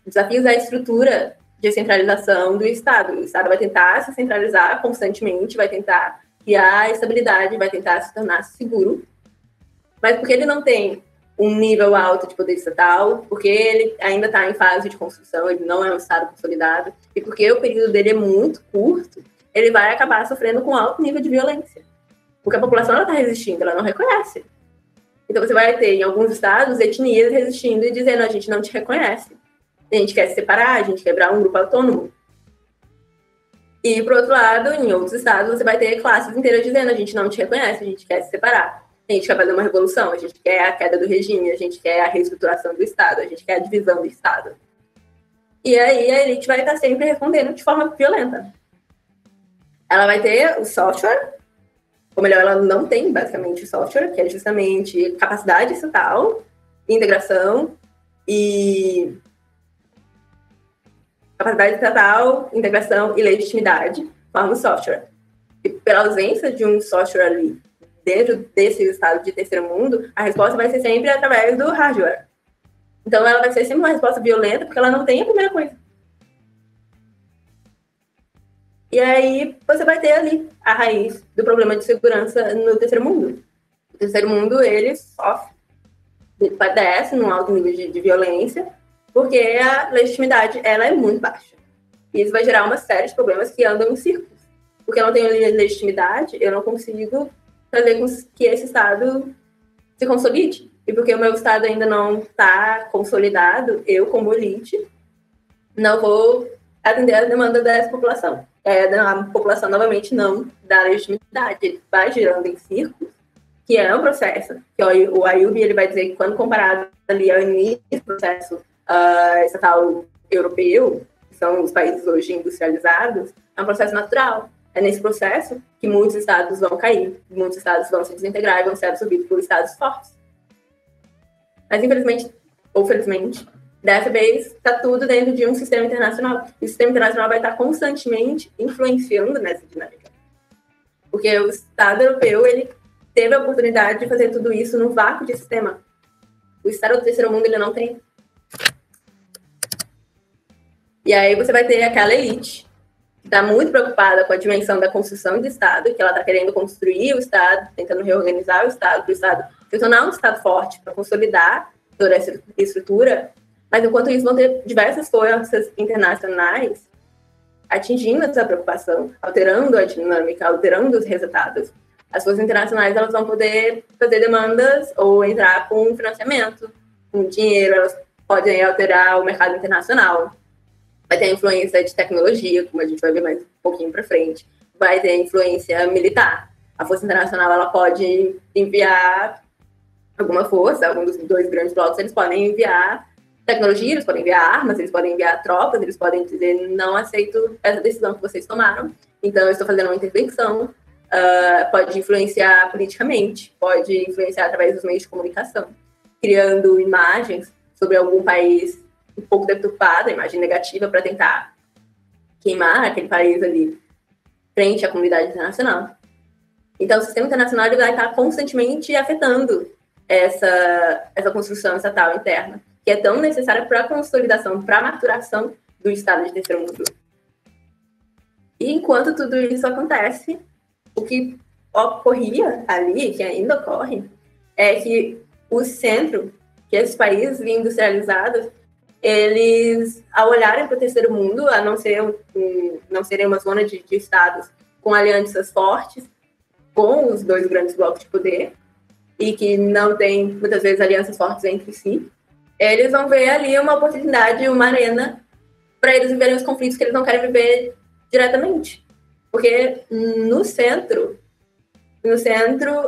desafios da estrutura de centralização do Estado. O Estado vai tentar se centralizar constantemente, vai tentar criar estabilidade, vai tentar se tornar seguro, mas porque ele não tem um nível alto de poder estatal, porque ele ainda está em fase de construção, ele não é um Estado consolidado, e porque o período dele é muito curto, ele vai acabar sofrendo com alto nível de violência. Porque a população está resistindo, ela não reconhece. Então, você vai ter, em alguns estados, etnias resistindo e dizendo, a gente não te reconhece. A gente quer se separar, a gente quer quebrar um grupo autônomo. E, por outro lado, em outros estados, você vai ter classes inteiras dizendo, a gente não te reconhece, a gente quer se separar. A gente quer fazer uma revolução, a gente quer a queda do regime, a gente quer a reestruturação do Estado, a gente quer a divisão do Estado. E aí a elite vai estar sempre respondendo de forma violenta. Ela vai ter o software, ou melhor, ela não tem basicamente o software, que é justamente capacidade estatal, integração e capacidade estatal, integração e legitimidade forma o software. E pela ausência de um software ali dentro desse estado de terceiro mundo, a resposta vai ser sempre através do hardware. Então ela vai ser sempre uma resposta violenta, porque ela não tem a primeira coisa. E aí você vai ter ali a raiz do problema de segurança no terceiro mundo. O terceiro mundo, ele sofre, ele padece num alto nível de violência, porque a legitimidade ela é muito baixa. E isso vai gerar uma série de problemas que andam em círculos. Porque eu não tenho legitimidade, eu não consigo fazer com que esse Estado se consolide. E porque o meu Estado ainda não está consolidado, eu, como elite, não vou atender as demandas dessa população. A população, novamente, não dá legitimidade. Ele vai girando em círculos, que é um processo. Que o Ayub ele vai dizer que, quando comparado ali ao início do processo estatal europeu, que são os países hoje industrializados, é um processo natural. É nesse processo que muitos estados vão cair, muitos estados vão se desintegrar e vão ser absorvidos por estados fortes. Mas, infelizmente, ou felizmente, dessa vez está tudo dentro de um sistema internacional. E o sistema internacional vai estar constantemente influenciando nessa dinâmica. Porque o Estado europeu ele teve a oportunidade de fazer tudo isso no vácuo de sistema. O Estado do terceiro mundo ele não tem. E aí você vai ter aquela elite que está muito preocupada com a dimensão da construção de Estado, que ela está querendo construir o Estado, tentando reorganizar o Estado, para o Estado se tornar um Estado forte, para consolidar toda essa estrutura. Mas, enquanto isso, vão ter diversas forças internacionais atingindo essa preocupação, alterando a dinâmica, alterando os resultados. As forças internacionais elas vão poder fazer demandas ou entrar com financiamento, com dinheiro, elas podem alterar o mercado internacional. Vai ter influência de tecnologia, como a gente vai ver mais um pouquinho para frente. Vai ter influência militar. A Força Internacional ela pode enviar alguma força, algum dos dois grandes blocos, eles podem enviar tecnologia, eles podem enviar armas, eles podem enviar tropas, eles podem dizer, não aceito essa decisão que vocês tomaram, então eu estou fazendo uma intervenção. Pode influenciar politicamente, pode influenciar através dos meios de comunicação, criando imagens sobre algum país um pouco deturpada, imagem negativa, para tentar queimar aquele país ali frente à comunidade internacional. Então, o sistema internacional ele vai estar constantemente afetando essa construção estatal interna, que é tão necessária para a consolidação, para a maturação do Estado de terceiro mundo. E enquanto tudo isso acontece, o que ocorria ali, que ainda ocorre, é que o centro, que esses países industrializados, eles, ao olharem para o terceiro mundo, a não serem uma zona de estados com alianças fortes, com os dois grandes blocos de poder, e que não tem, muitas vezes, alianças fortes entre si, eles vão ver ali uma oportunidade, uma arena, para eles viverem os conflitos que eles não querem viver diretamente. Porque no centro,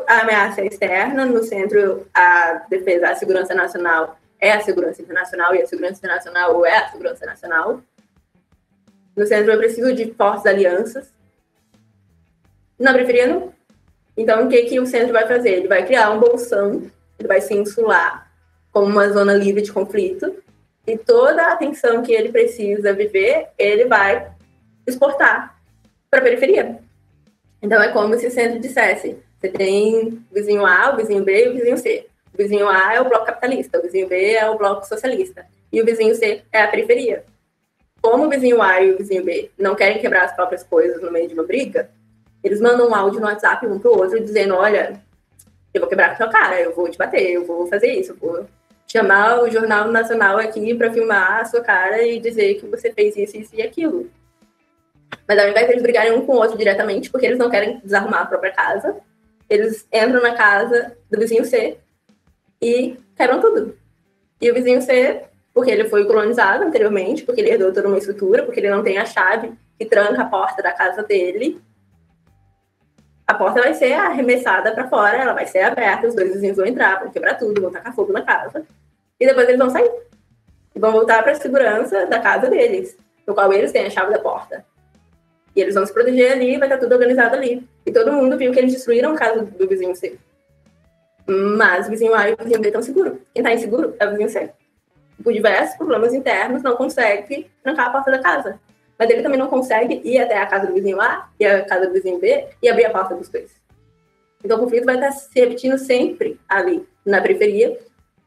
a ameaça é externa, no centro, a defesa, a segurança nacional é a segurança internacional, e a segurança internacional é a segurança nacional. No centro, eu preciso de fortes alianças. Na periferia, não. Então, o que o centro vai fazer? Ele vai criar um bolsão, ele vai se insular como uma zona livre de conflito, e toda a atenção que ele precisa viver, ele vai exportar para a periferia. Então, é como se o centro dissesse, você tem o vizinho A, o vizinho B e o vizinho C. O vizinho A é o bloco capitalista, o vizinho B é o bloco socialista, e o vizinho C é a periferia. Como o vizinho A e o vizinho B não querem quebrar as próprias coisas no meio de uma briga, eles mandam um áudio no WhatsApp um pro outro dizendo, olha, eu vou quebrar a tua cara, eu vou te bater, eu vou fazer isso, eu vou chamar o Jornal Nacional aqui para filmar a sua cara e dizer que você fez isso, isso e aquilo. Mas ao invés de eles brigarem um com o outro diretamente, porque eles não querem desarmar a própria casa, eles entram na casa do vizinho C e quebram tudo. E o vizinho C, porque ele foi colonizado anteriormente, porque ele herdou toda uma estrutura, porque ele não tem a chave que tranca a porta da casa dele, a porta vai ser arremessada para fora, ela vai ser aberta, os dois vizinhos vão entrar, vão quebrar tudo, vão tacar fogo na casa. E depois eles vão sair. E vão voltar para a segurança da casa deles, no qual eles têm a chave da porta. E eles vão se proteger ali, vai estar tudo organizado ali. E todo mundo viu que eles destruíram a casa do vizinho C. Mas o vizinho A e o vizinho B estão seguros. Quem está inseguro é o vizinho C. Por diversos problemas internos, não consegue trancar a porta da casa. Mas ele também não consegue ir até a casa do vizinho A e a casa do vizinho B e abrir a porta dos dois. Então o conflito vai estar se repetindo sempre ali, na periferia,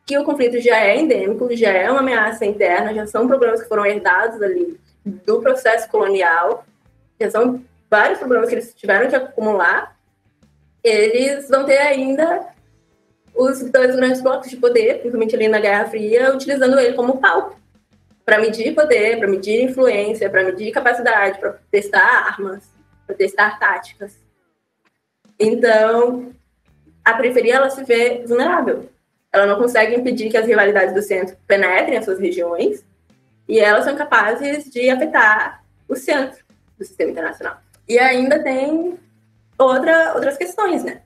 que o conflito já é endêmico, já é uma ameaça interna, já são problemas que foram herdados ali do processo colonial, já são vários problemas que eles tiveram que acumular. Eles vão ter ainda os dois grandes blocos de poder, principalmente ali na Guerra Fria, utilizando ele como palco para medir poder, para medir influência, para medir capacidade, para testar armas, para testar táticas. Então, a periferia ela se vê vulnerável. Ela não consegue impedir que as rivalidades do centro penetrem as suas regiões e elas são capazes de afetar o centro do sistema internacional. E ainda tem outras questões, né?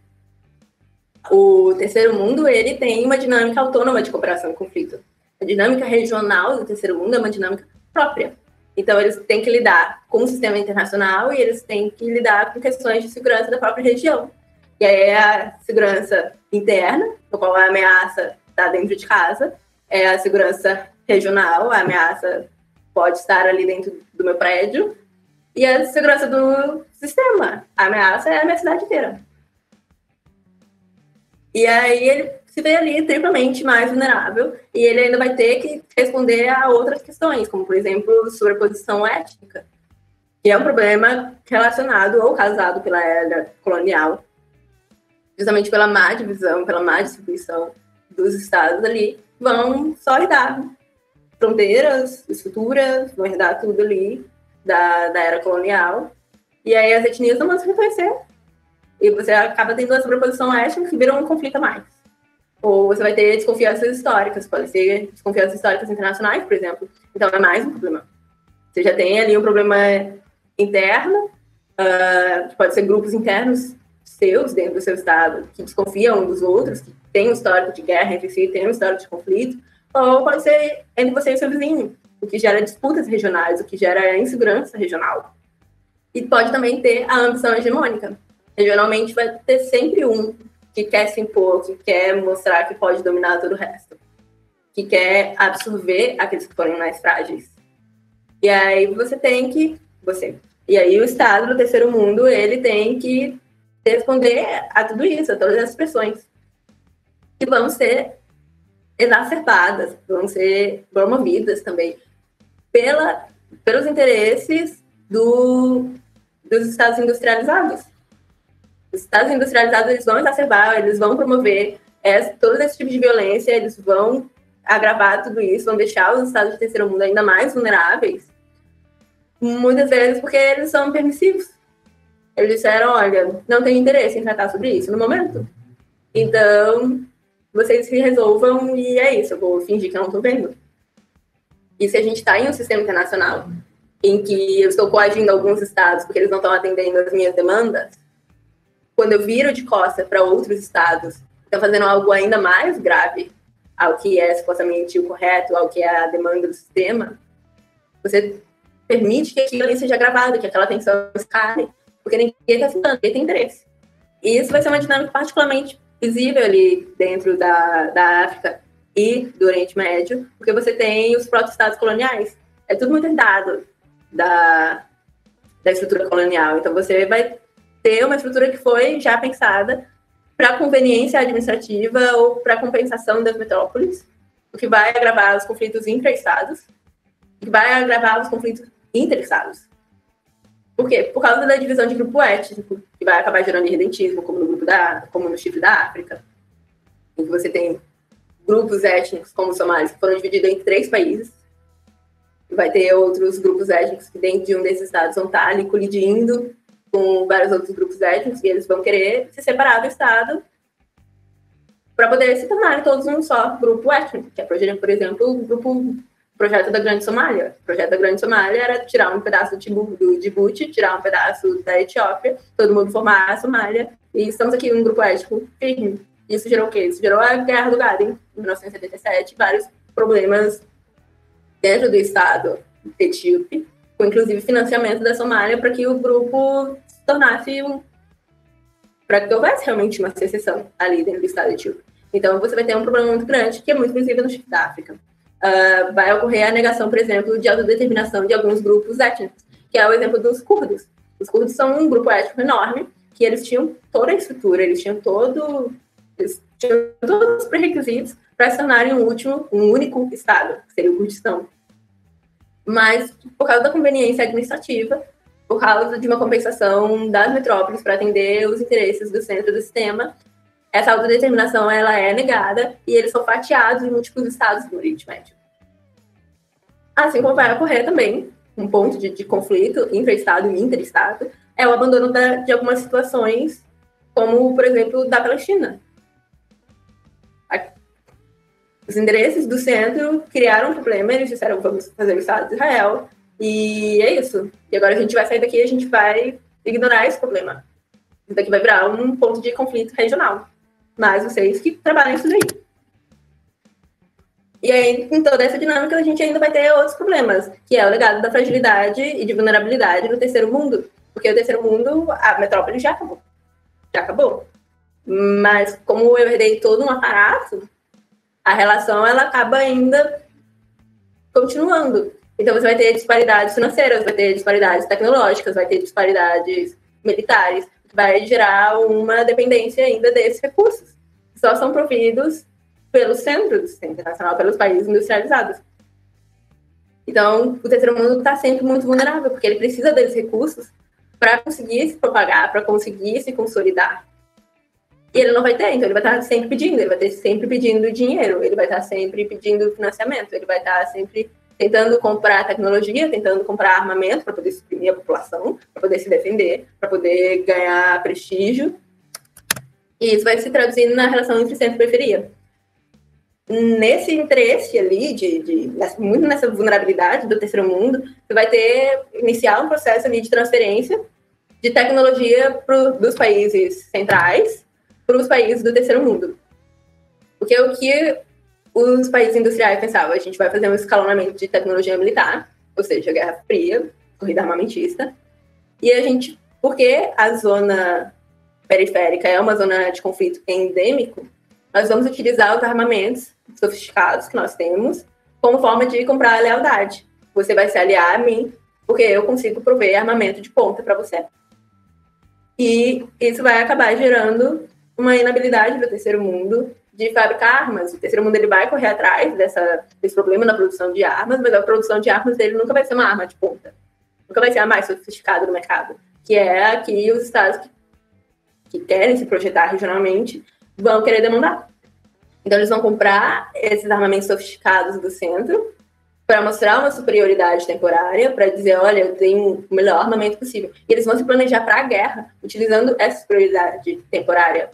O terceiro mundo, ele tem uma dinâmica autônoma de cooperação e conflito. A dinâmica regional do terceiro mundo é uma dinâmica própria. Então, eles têm que lidar com o sistema internacional e eles têm que lidar com questões de segurança da própria região. E aí é a segurança interna, no qual a ameaça está dentro de casa, é a segurança regional, a ameaça pode estar ali dentro do meu prédio, e a segurança do sistema, a ameaça é a minha cidade inteira. E aí ele se vê ali triplamente mais vulnerável e ele ainda vai ter que responder a outras questões, como, por exemplo, sobreposição étnica, que é um problema relacionado ou causado pela era colonial, justamente pela má divisão, pela má distribuição dos estados ali, vão só herdar fronteiras, estruturas, vão herdar tudo ali da era colonial, e aí as etnias não vão se reconhecer. E você acaba tendo a sobreposição étnica que vira um conflito a mais. Ou você vai ter desconfianças históricas, pode ser desconfianças históricas internacionais, por exemplo. Então é mais um problema. Você já tem ali um problema interno, pode ser grupos internos seus, dentro do seu estado, que desconfiam uns dos outros, que tem um histórico de guerra entre si, tem um histórico de conflito, ou pode ser entre você e seu vizinho, o que gera disputas regionais, o que gera insegurança regional. E pode também ter a ambição hegemônica. Regionalmente vai ter sempre um que quer se impor, que quer mostrar que pode dominar todo o resto, que quer absorver aqueles que forem mais frágeis. E aí e aí o Estado do terceiro mundo, ele tem que responder a tudo isso, a todas essas pressões, que vão ser exacerbadas, vão ser promovidas também pelos interesses dos Estados industrializados. Os Estados industrializados, eles vão exacerbar, eles vão promover todo esse tipo de violência, eles vão agravar tudo isso, vão deixar os Estados de terceiro mundo ainda mais vulneráveis, muitas vezes porque eles são permissivos. Eles disseram, olha, não tenho interesse em tratar sobre isso no momento. Então, vocês se resolvam e é isso, eu vou fingir que eu não estou vendo. E se a gente está em um sistema internacional em que eu estou coagindo alguns estados porque eles não estão atendendo as minhas demandas, quando eu viro de costa para outros estados, estão fazendo algo ainda mais grave ao que é supostamente o correto, ao que é a demanda do sistema, você permite que aquilo ali seja gravado, que aquela tensão escale, porque ninguém está falando, ninguém tem interesse. E isso vai ser uma dinâmica particularmente visível ali dentro da África e do Oriente Médio, porque você tem os próprios estados coloniais. É tudo muito herdado da estrutura colonial. Então você vai ter uma estrutura que foi já pensada para conveniência administrativa ou para compensação das metrópoles, o que vai agravar os conflitos intra-estados, o que vai agravar os conflitos inter-estados. Por quê? Por causa da divisão de grupo étnico, que vai acabar gerando irredentismo, como no Chifre da África, em que você tem grupos étnicos, como os somalis, que foram divididos em 3 países, e vai ter outros grupos étnicos que dentro de um desses estados vão estar ali colidindo com vários outros grupos étnicos, e eles vão querer se separar do Estado para poder se tornarem todos um só grupo étnico, que é, por exemplo, o projeto da Grande Somália. O projeto da Grande Somália era tirar um pedaço do Djibouti, tirar um pedaço da Etiópia, todo mundo formar a Somália, e estamos aqui um grupo étnico firme. Isso gerou o quê? Isso gerou a Guerra do Gaden, em 1977, vários problemas dentro do Estado etíope, com inclusive financiamento da Somália para que o grupo se tornasse para que houvesse realmente uma secessão ali dentro do Estado etíope. Então, você vai ter um problema muito grande, que é muito visível no Chifre da África. Vai ocorrer a negação, por exemplo, de autodeterminação de alguns grupos étnicos, que é o exemplo dos curdos. Os curdos são um grupo étnico enorme, que eles tinham toda a estrutura, eles tinham todos os pré-requisitos para se tornarem um único Estado, que seria o Kurdistão. Mas, por causa da conveniência administrativa, por causa de uma compensação das metrópoles para atender os interesses do centro do sistema, essa autodeterminação ela é negada e eles são fatiados em múltiplos estados do Oriente Médio. Assim como vai ocorrer também um ponto de conflito intra-estado e interestado é o abandono de algumas situações, como, por exemplo, da Palestina. Os interesses do centro criaram um problema, eles disseram, vamos fazer o Estado de Israel, e é isso. E agora a gente vai sair daqui e a gente vai ignorar esse problema. Isso daqui vai virar um ponto de conflito regional. Mas vocês que trabalham isso daí. E aí, em toda essa dinâmica, a gente ainda vai ter outros problemas, que é o legado da fragilidade e de vulnerabilidade no terceiro mundo. Porque o terceiro mundo, a metrópole já acabou. Já acabou. Mas como eu herdei todo um aparato, a relação ela acaba ainda continuando. Então você vai ter disparidades financeiras, vai ter disparidades tecnológicas, vai ter disparidades militares, que vai gerar uma dependência ainda desses recursos, que só são providos pelo centro do sistema internacional, pelos países industrializados. Então, o terceiro mundo está sempre muito vulnerável, porque ele precisa desses recursos para conseguir se propagar, para conseguir se consolidar. E ele não vai ter, então ele vai estar sempre pedindo, ele vai ter sempre pedindo dinheiro, ele vai estar sempre pedindo financiamento, ele vai estar sempre tentando comprar tecnologia, tentando comprar armamento para poder suprimir a população, para poder se defender, para poder ganhar prestígio. E isso vai se traduzindo na relação entre centro e periferia. Nesse interesse ali, muito nessa vulnerabilidade do terceiro mundo, você vai iniciar um processo ali de transferência de tecnologia dos países centrais para os países do terceiro mundo. Porque o que os países industriais pensavam, a gente vai fazer um escalonamento de tecnologia militar, ou seja, Guerra Fria, corrida armamentista, e porque a zona periférica é uma zona de conflito endêmico, nós vamos utilizar os armamentos sofisticados que nós temos como forma de comprar a lealdade. Você vai se aliar a mim, porque eu consigo prover armamento de ponta para você. E isso vai acabar gerando uma inabilidade do terceiro mundo de fabricar armas. O terceiro mundo ele vai correr atrás desse problema na produção de armas, mas a produção de armas dele nunca vai ser uma arma de ponta. Nunca vai ser a mais sofisticada do mercado, que é aqui os estados que querem se projetar regionalmente vão querer demandar. Então, eles vão comprar esses armamentos sofisticados do centro para mostrar uma superioridade temporária, para dizer, olha, eu tenho o melhor armamento possível. E eles vão se planejar para a guerra, utilizando essa superioridade temporária.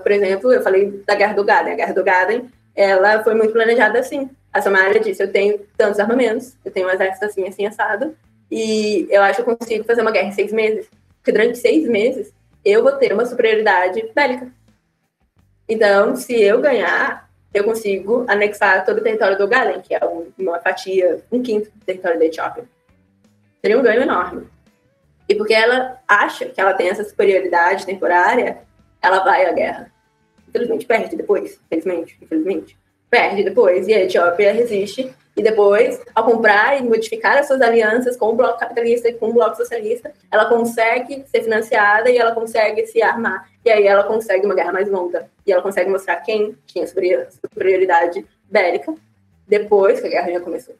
Por exemplo, eu falei da Guerra do Gaden. A Guerra do Gaden, ela foi muito planejada assim. A Somália disse, eu tenho tantos armamentos, eu tenho um exército assim, assim, assado, e eu acho que eu consigo fazer uma guerra em 6 meses. Porque durante 6 meses, eu vou ter uma superioridade bélica. Então, se eu ganhar, eu consigo anexar todo o território do Ogaden, que é uma fatia, 1/5 do território da Etiópia. Seria um ganho enorme. E porque ela acha que ela tem essa superioridade temporária, ela vai à guerra. Infelizmente, perde depois. Infelizmente. Perde depois. E a Etiópia resiste. E depois, ao comprar e modificar as suas alianças com o bloco capitalista e com o bloco socialista, ela consegue ser financiada e ela consegue se armar. E aí ela consegue uma guerra mais longa. E ela consegue mostrar quem tinha superioridade bélica depois que a guerra já começou.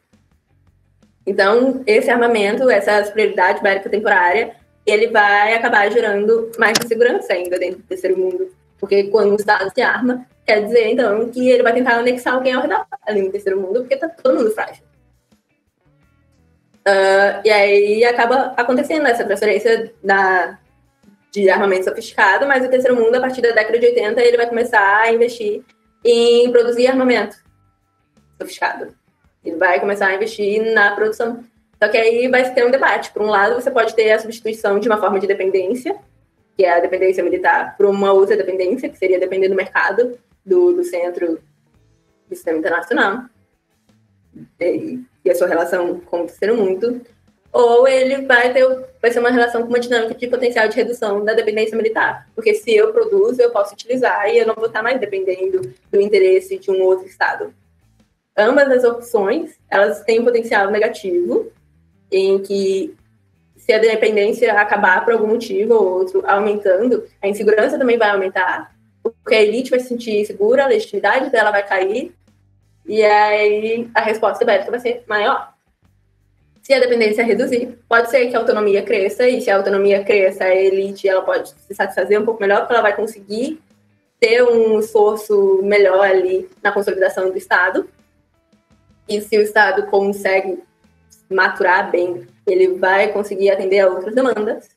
Então, esse armamento, essa superioridade bélica temporária, ele vai acabar gerando mais insegurança ainda dentro do terceiro mundo. Porque quando o Estado se arma, quer dizer, então, que ele vai tentar anexar alguém ao redor ali no terceiro mundo, porque tá todo mundo frágil. E aí acaba acontecendo essa transferência de armamento sofisticado, mas o terceiro mundo, a partir da década de 80, ele vai começar a investir em produzir armamento sofisticado. Ele vai começar a investir na produção. Só que aí vai ter um debate. Por um lado, você pode ter a substituição de uma forma de dependência, que é a dependência militar, por uma outra dependência, que seria depender do mercado, do centro do sistema internacional, e a sua relação com o terceiro mundo. Ou ele vai ser uma relação com uma dinâmica de potencial de redução da dependência militar. Porque se eu produzo, eu posso utilizar e eu não vou estar mais dependendo do interesse de um outro Estado. Ambas as opções, elas têm um potencial negativo, em que se a dependência acabar por algum motivo ou outro aumentando, a insegurança também vai aumentar, porque a elite vai se sentir insegura, a legitimidade dela vai cair, e aí a resposta bélica vai ser maior. Se a dependência reduzir, pode ser que a autonomia cresça, e se a autonomia cresça, a elite ela pode se satisfazer um pouco melhor, porque ela vai conseguir ter um esforço melhor ali na consolidação do Estado. E se o Estado consegue maturar bem, ele vai conseguir atender a outras demandas.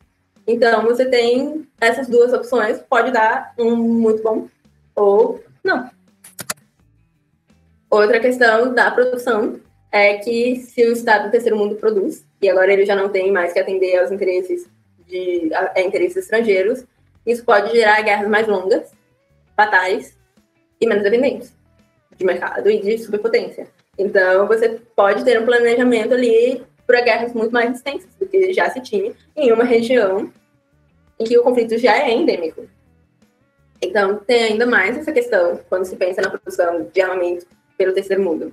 Então, você tem essas duas opções, pode dar um muito bom ou não. Outra questão da produção é que se o Estado do terceiro mundo produz, e agora ele já não tem mais que atender aos interesses estrangeiros, isso pode gerar guerras mais longas, fatais e menos dependentes de mercado e de superpotência. Então, você pode ter um planejamento ali para guerras muito mais extensas do que já se tinha em uma região em que o conflito já é endêmico. Então, tem ainda mais essa questão quando se pensa na produção de armamento pelo terceiro mundo.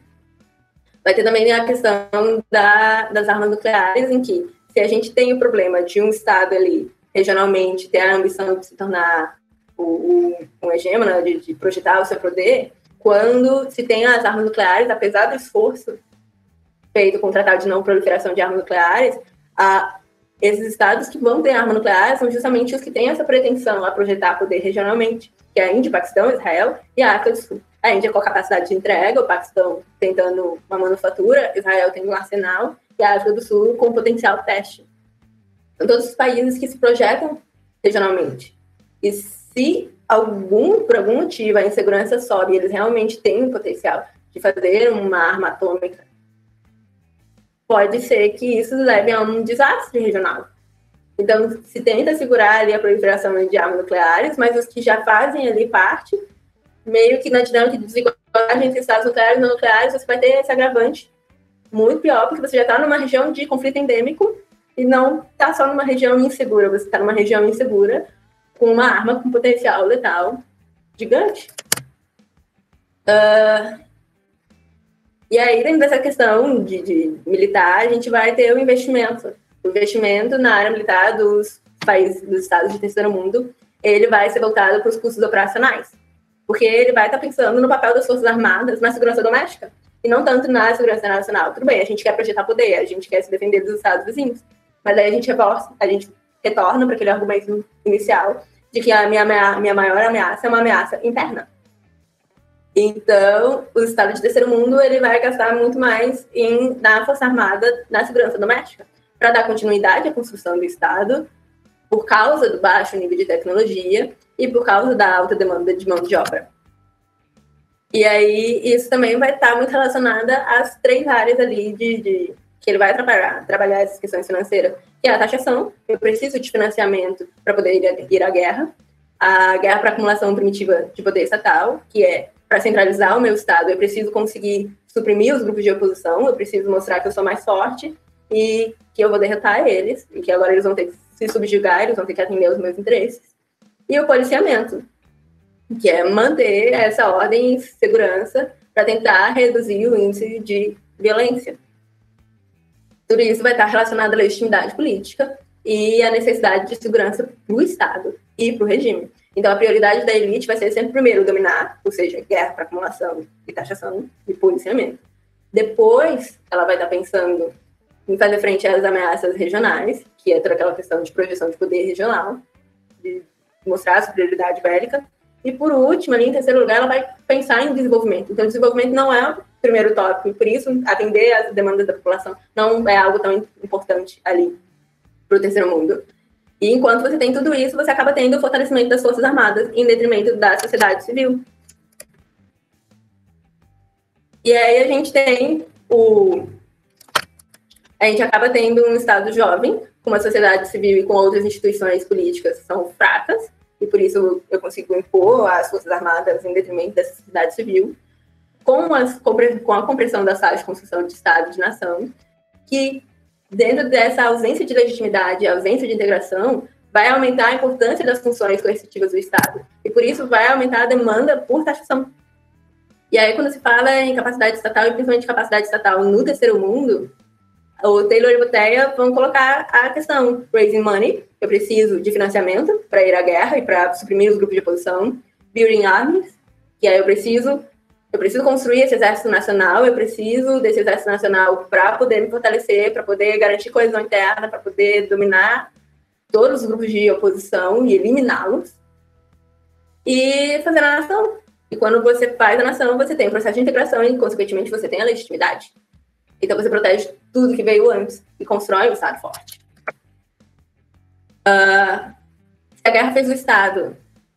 Vai ter também a questão das armas nucleares, em que se a gente tem o problema de um Estado ali, regionalmente, ter a ambição de se tornar um hegemona, de projetar o seu poder, quando se tem as armas nucleares, apesar do esforço feito com o Tratado de Não Proliferação de Armas Nucleares, esses estados que vão ter arma nuclear são justamente os que têm essa pretensão a projetar poder regionalmente, que é a Índia, o Paquistão, Israel e a África do Sul. A Índia com a capacidade de entrega, o Paquistão tentando uma manufatura, Israel tendo um arsenal e a África do Sul com potencial teste. São todos os países que se projetam regionalmente. E se por algum motivo a insegurança sobe e eles realmente têm o potencial de fazer uma arma atômica, pode ser que isso leve a um desastre regional. Então, se tenta segurar ali a proliferação de armas nucleares, mas os que já fazem ali parte, meio que na dinâmica de desigualdade entre estados nucleares e não nucleares, você vai ter esse agravante muito pior, porque você já está numa região de conflito endêmico e não está só numa região insegura, você está numa região insegura com uma arma com potencial letal gigante. E aí, dentro dessa questão de militar, a gente vai ter o investimento. O investimento na área militar dos países, dos estados de terceiro mundo, ele vai ser voltado para os custos operacionais. Porque ele vai estar pensando no papel das Forças Armadas na segurança doméstica, e não tanto na segurança nacional. Tudo bem, a gente quer projetar poder, a gente quer se defender dos estados vizinhos, mas aí a gente retorna para aquele argumento inicial de que a minha maior ameaça é uma ameaça interna. Então, o Estado de terceiro mundo ele vai gastar muito mais na Força Armada, na segurança doméstica, para dar continuidade à construção do Estado, por causa do baixo nível de tecnologia e por causa da alta demanda de mão de obra. E aí, isso também vai estar muito relacionado às três áreas ali que ele vai trabalhar essas questões financeiras, que é a taxação. Eu preciso de financiamento para poder ir à guerra. A guerra para acumulação primitiva de poder estatal, que é para centralizar o meu Estado, eu preciso conseguir suprimir os grupos de oposição, eu preciso mostrar que eu sou mais forte e que eu vou derrotar eles, e que agora eles vão ter que se subjugar, eles vão ter que atender os meus interesses. E o policiamento, que é manter essa ordem e segurança para tentar reduzir o índice de violência. Tudo isso vai estar relacionado à legitimidade política e à necessidade de segurança para o Estado e para o regime. Então, a prioridade da elite vai ser sempre, primeiro, dominar, ou seja, guerra para acumulação e taxação e policiamento. Depois, ela vai estar pensando em fazer frente às ameaças regionais, que é toda aquela questão de projeção de poder regional, de mostrar a superioridade bélica. E, por último, ali, em terceiro lugar, ela vai pensar em desenvolvimento. Então, desenvolvimento não é o primeiro tópico, e por isso, atender às demandas da população não é algo tão importante ali para o terceiro mundo. E enquanto você tem tudo isso, você acaba tendo o fortalecimento das Forças Armadas em detrimento da sociedade civil. E aí a gente tem a gente acaba tendo um Estado jovem, com uma sociedade civil e com outras instituições políticas que são fracas, e por isso eu consigo impor as Forças Armadas em detrimento dessa sociedade civil, com a compressão das salas de construção de Estado e de nação, que dentro dessa ausência de legitimidade, ausência de integração, vai aumentar a importância das funções coercitivas do Estado. E por isso vai aumentar a demanda por taxação. E aí, quando se fala em capacidade estatal, e principalmente capacidade estatal no terceiro mundo, o Taylor e Botella vão colocar a questão raising money, eu preciso de financiamento para ir à guerra e para suprimir os grupos de oposição, building armies, que aí eu preciso construir esse exército nacional, eu preciso desse exército nacional para poder me fortalecer, para poder garantir coesão interna, para poder dominar todos os grupos de oposição e eliminá-los, e fazer a nação. E quando você faz a nação, você tem o processo de integração e, consequentemente, você tem a legitimidade. Então, você protege tudo que veio antes e constrói um Estado forte. Se a guerra fez o Estado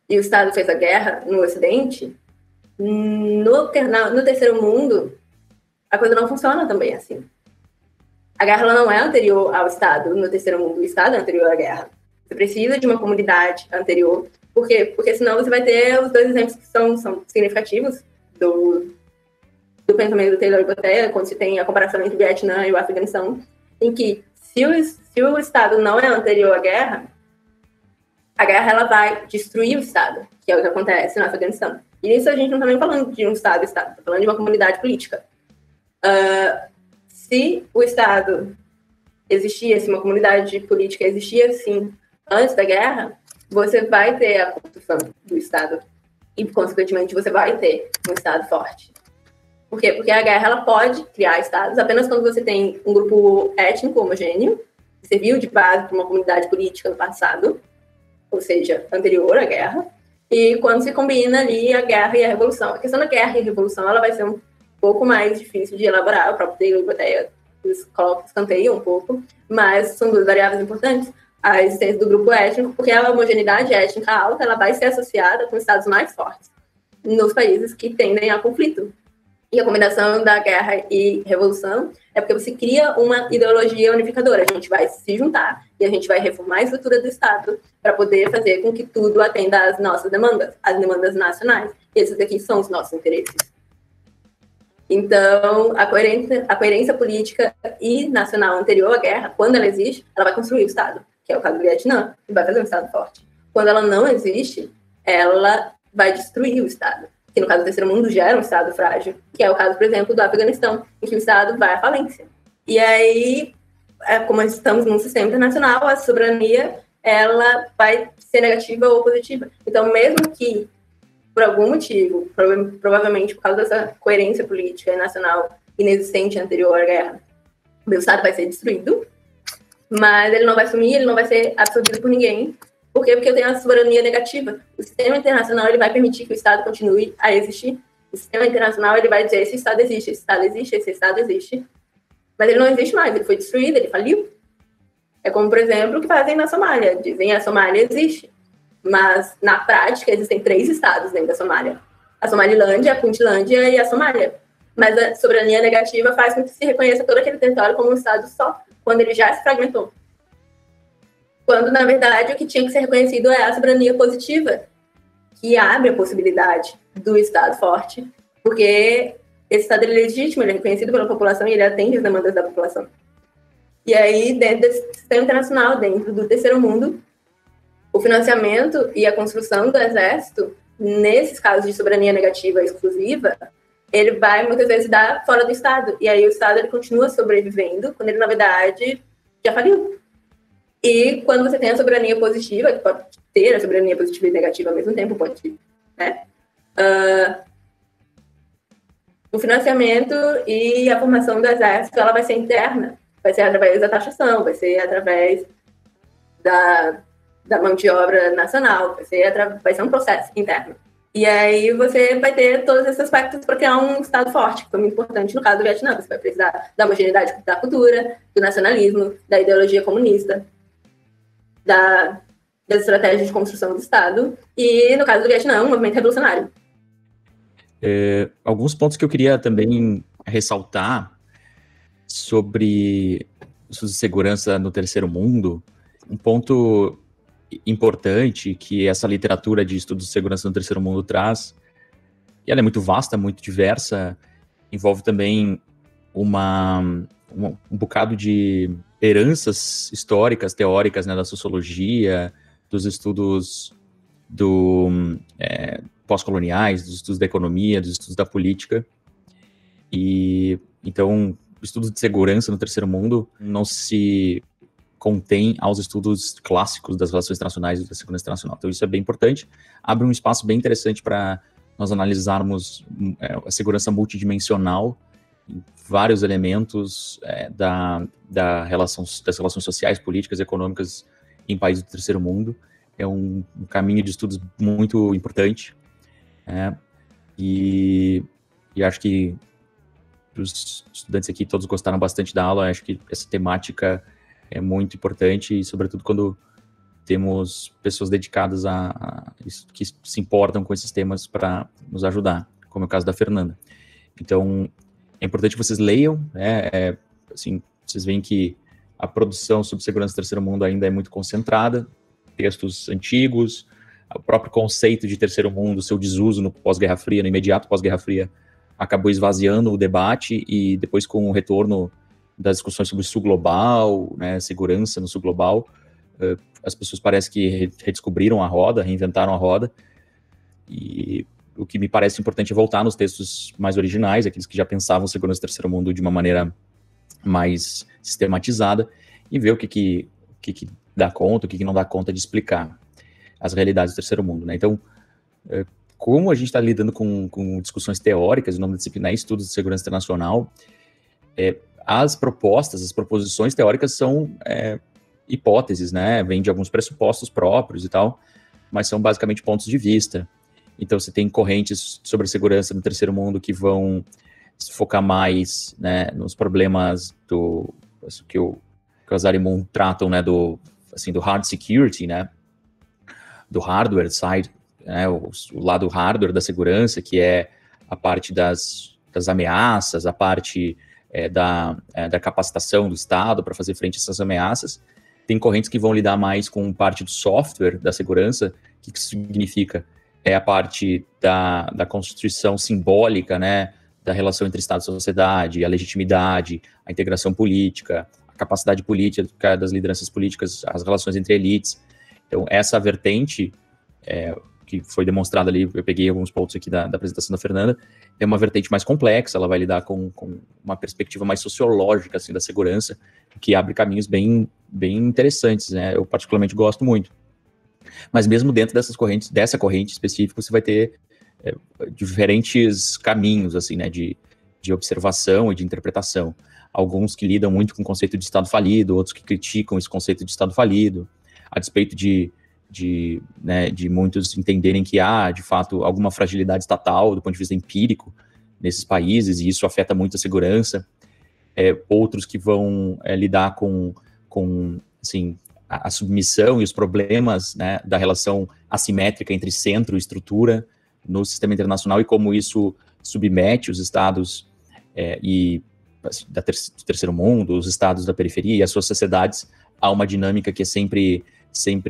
e o Estado fez a guerra no Ocidente, no terceiro mundo, a coisa não funciona também assim. A guerra ela não é anterior ao Estado no terceiro mundo, o Estado é anterior à guerra. Você precisa de uma comunidade anterior. Por quê? Porque senão você vai ter os dois exemplos que são significativos do pensamento do Taylor e Botella, quando se tem a comparação entre o Vietnã e o Afeganistão, em que se o Estado não é anterior à guerra, a guerra ela vai destruir o Estado, que é o que acontece no Afeganistão. E isso a gente não está nem falando de um Estado, está falando de uma comunidade política. Se o Estado existia, se uma comunidade política existia, assim, antes da guerra, você vai ter a construção do Estado e, consequentemente, você vai ter um Estado forte. Por quê? Porque a guerra ela pode criar Estados apenas quando você tem um grupo étnico homogêneo, que serviu de base para uma comunidade política no passado, ou seja, anterior à guerra, e quando se combina ali a guerra e a revolução. A questão da guerra e a revolução ela vai ser um pouco mais difícil de elaborar, o próprio Taylor e Botella escanteiam um pouco, mas são duas variáveis importantes. A existência do grupo étnico, porque a homogeneidade étnica alta ela vai ser associada com estados mais fortes nos países que tendem a conflito. E a combinação da guerra e revolução é porque você cria uma ideologia unificadora. A gente vai se juntar e a gente vai reformar a estrutura do Estado para poder fazer com que tudo atenda às nossas demandas, as demandas nacionais. E esses aqui são os nossos interesses. Então, a coerência política e nacional anterior à guerra, quando ela existe, ela vai construir o Estado, que é o caso do Vietnã, e vai fazer um Estado forte. Quando ela não existe, ela vai destruir o Estado, que no caso do terceiro mundo gera um Estado frágil, que é o caso, por exemplo, do Afeganistão, em que o Estado vai à falência. E aí, como estamos num sistema internacional, a soberania ela vai ser negativa ou positiva. Então, mesmo que, por algum motivo, provavelmente por causa dessa coerência política e nacional inexistente anterior à guerra, o meu Estado vai ser destruído, mas ele não vai sumir, ele não vai ser absorvido por ninguém. Por quê? Porque eu tenho a soberania negativa. O sistema internacional ele vai permitir que o Estado continue a existir. O sistema internacional ele vai dizer esse Estado existe, esse Estado existe, esse Estado existe. Mas ele não existe mais, ele foi destruído, ele faliu. É como, por exemplo, o que fazem na Somália. Dizem que a Somália existe, mas na prática existem 3 estados dentro da Somália. A Somalilândia, a Puntlândia e a Somália. Mas a soberania negativa faz com que se reconheça todo aquele território como um Estado só, quando ele já se fragmentou. Quando, na verdade, o que tinha que ser reconhecido é a soberania positiva, que abre a possibilidade do Estado forte, porque esse Estado ele é legítimo, ele é reconhecido pela população e ele atende as demandas da população. E aí, dentro desse sistema internacional, dentro do terceiro mundo, o financiamento e a construção do exército, nesses casos de soberania negativa exclusiva, ele vai, muitas vezes, dar fora do Estado. E aí o Estado ele continua sobrevivendo, quando ele, na verdade, já faliu. E quando você tem a soberania positiva, que pode ter a soberania positiva e negativa ao mesmo tempo, pode, né? O financiamento e a formação do exército, ela vai ser interna. Vai ser através da taxação, vai ser através da mão de obra nacional, vai ser um processo interno. E aí você vai ter todos esses aspectos para criar um Estado forte, que foi muito importante no caso do Vietnã. Você vai precisar da homogeneidade da cultura, do nacionalismo, da ideologia comunista, das estratégias de construção do Estado, e, no caso do Vietnã, um movimento revolucionário. Alguns pontos que eu queria também ressaltar sobre estudos de segurança no terceiro mundo, um ponto importante que essa literatura de estudos de segurança no terceiro mundo traz, e ela é muito vasta, muito diversa, envolve também um bocado de heranças históricas, teóricas, né, da sociologia, dos estudos pós-coloniais, dos estudos da economia, dos estudos da política. E então, estudos de segurança no terceiro mundo não se contém aos estudos clássicos das relações internacionais e da segurança internacional. Então, isso é bem importante. Abre um espaço bem interessante para nós analisarmos a segurança multidimensional, vários elementos das relações sociais, políticas e econômicas em países do terceiro mundo. É um caminho de estudos muito importante. E acho que os estudantes aqui todos gostaram bastante da aula. Acho que essa temática é muito importante, e sobretudo quando temos pessoas dedicadas que se importam com esses temas para nos ajudar, como é o caso da Fernanda. Então, é importante que vocês leiam, assim, vocês veem que a produção sobre segurança do terceiro mundo ainda é muito concentrada, textos antigos, o próprio conceito de terceiro mundo, seu desuso no pós-Guerra Fria, no imediato pós-Guerra Fria, acabou esvaziando o debate, e depois, com o retorno das discussões sobre o sul global, né, segurança no sul global, as pessoas parecem que redescobriram a roda, reinventaram a roda, e o que me parece importante é voltar nos textos mais originais, aqueles que já pensavam segurança do terceiro mundo de uma maneira mais sistematizada, e ver o que dá conta, o que não dá conta de explicar as realidades do terceiro mundo, né? Então, como a gente está lidando com discussões teóricas, o nome da disciplina é Estudos de Segurança Internacional, as proposições teóricas são hipóteses, né? Vêm de alguns pressupostos próprios e tal, mas são basicamente pontos de vista. Então, você tem correntes sobre segurança no terceiro mundo que vão se focar mais, né, nos problemas que o Azar e Moon tratam, né, do hard security, né, do hardware side, né, o lado hardware da segurança, que é a parte das ameaças, a parte da capacitação do Estado para fazer frente a essas ameaças. Tem correntes que vão lidar mais com parte do software da segurança. O que isso significa? É a parte da constituição simbólica, né, da relação entre Estado e sociedade, a legitimidade, a integração política, a capacidade política das lideranças políticas, as relações entre elites. Então, essa vertente que foi demonstrada ali, eu peguei alguns pontos aqui da apresentação da Fernanda, é uma vertente mais complexa, ela vai lidar com uma perspectiva mais sociológica, assim, da segurança, que abre caminhos bem interessantes, né? Eu particularmente gosto muito. Mas mesmo dentro dessa corrente específica, você vai ter diferentes caminhos, assim, né, de observação e de interpretação. Alguns que lidam muito com o conceito de Estado falido, outros que criticam esse conceito de Estado falido, a despeito de muitos entenderem que há, de fato, alguma fragilidade estatal do ponto de vista empírico nesses países, e isso afeta muito a segurança. Outros que vão lidar com assim, a submissão e os problemas, né, da relação assimétrica entre centro e estrutura no sistema internacional, e como isso submete os estados assim, do terceiro mundo, os estados da periferia e as suas sociedades a uma dinâmica que é sempre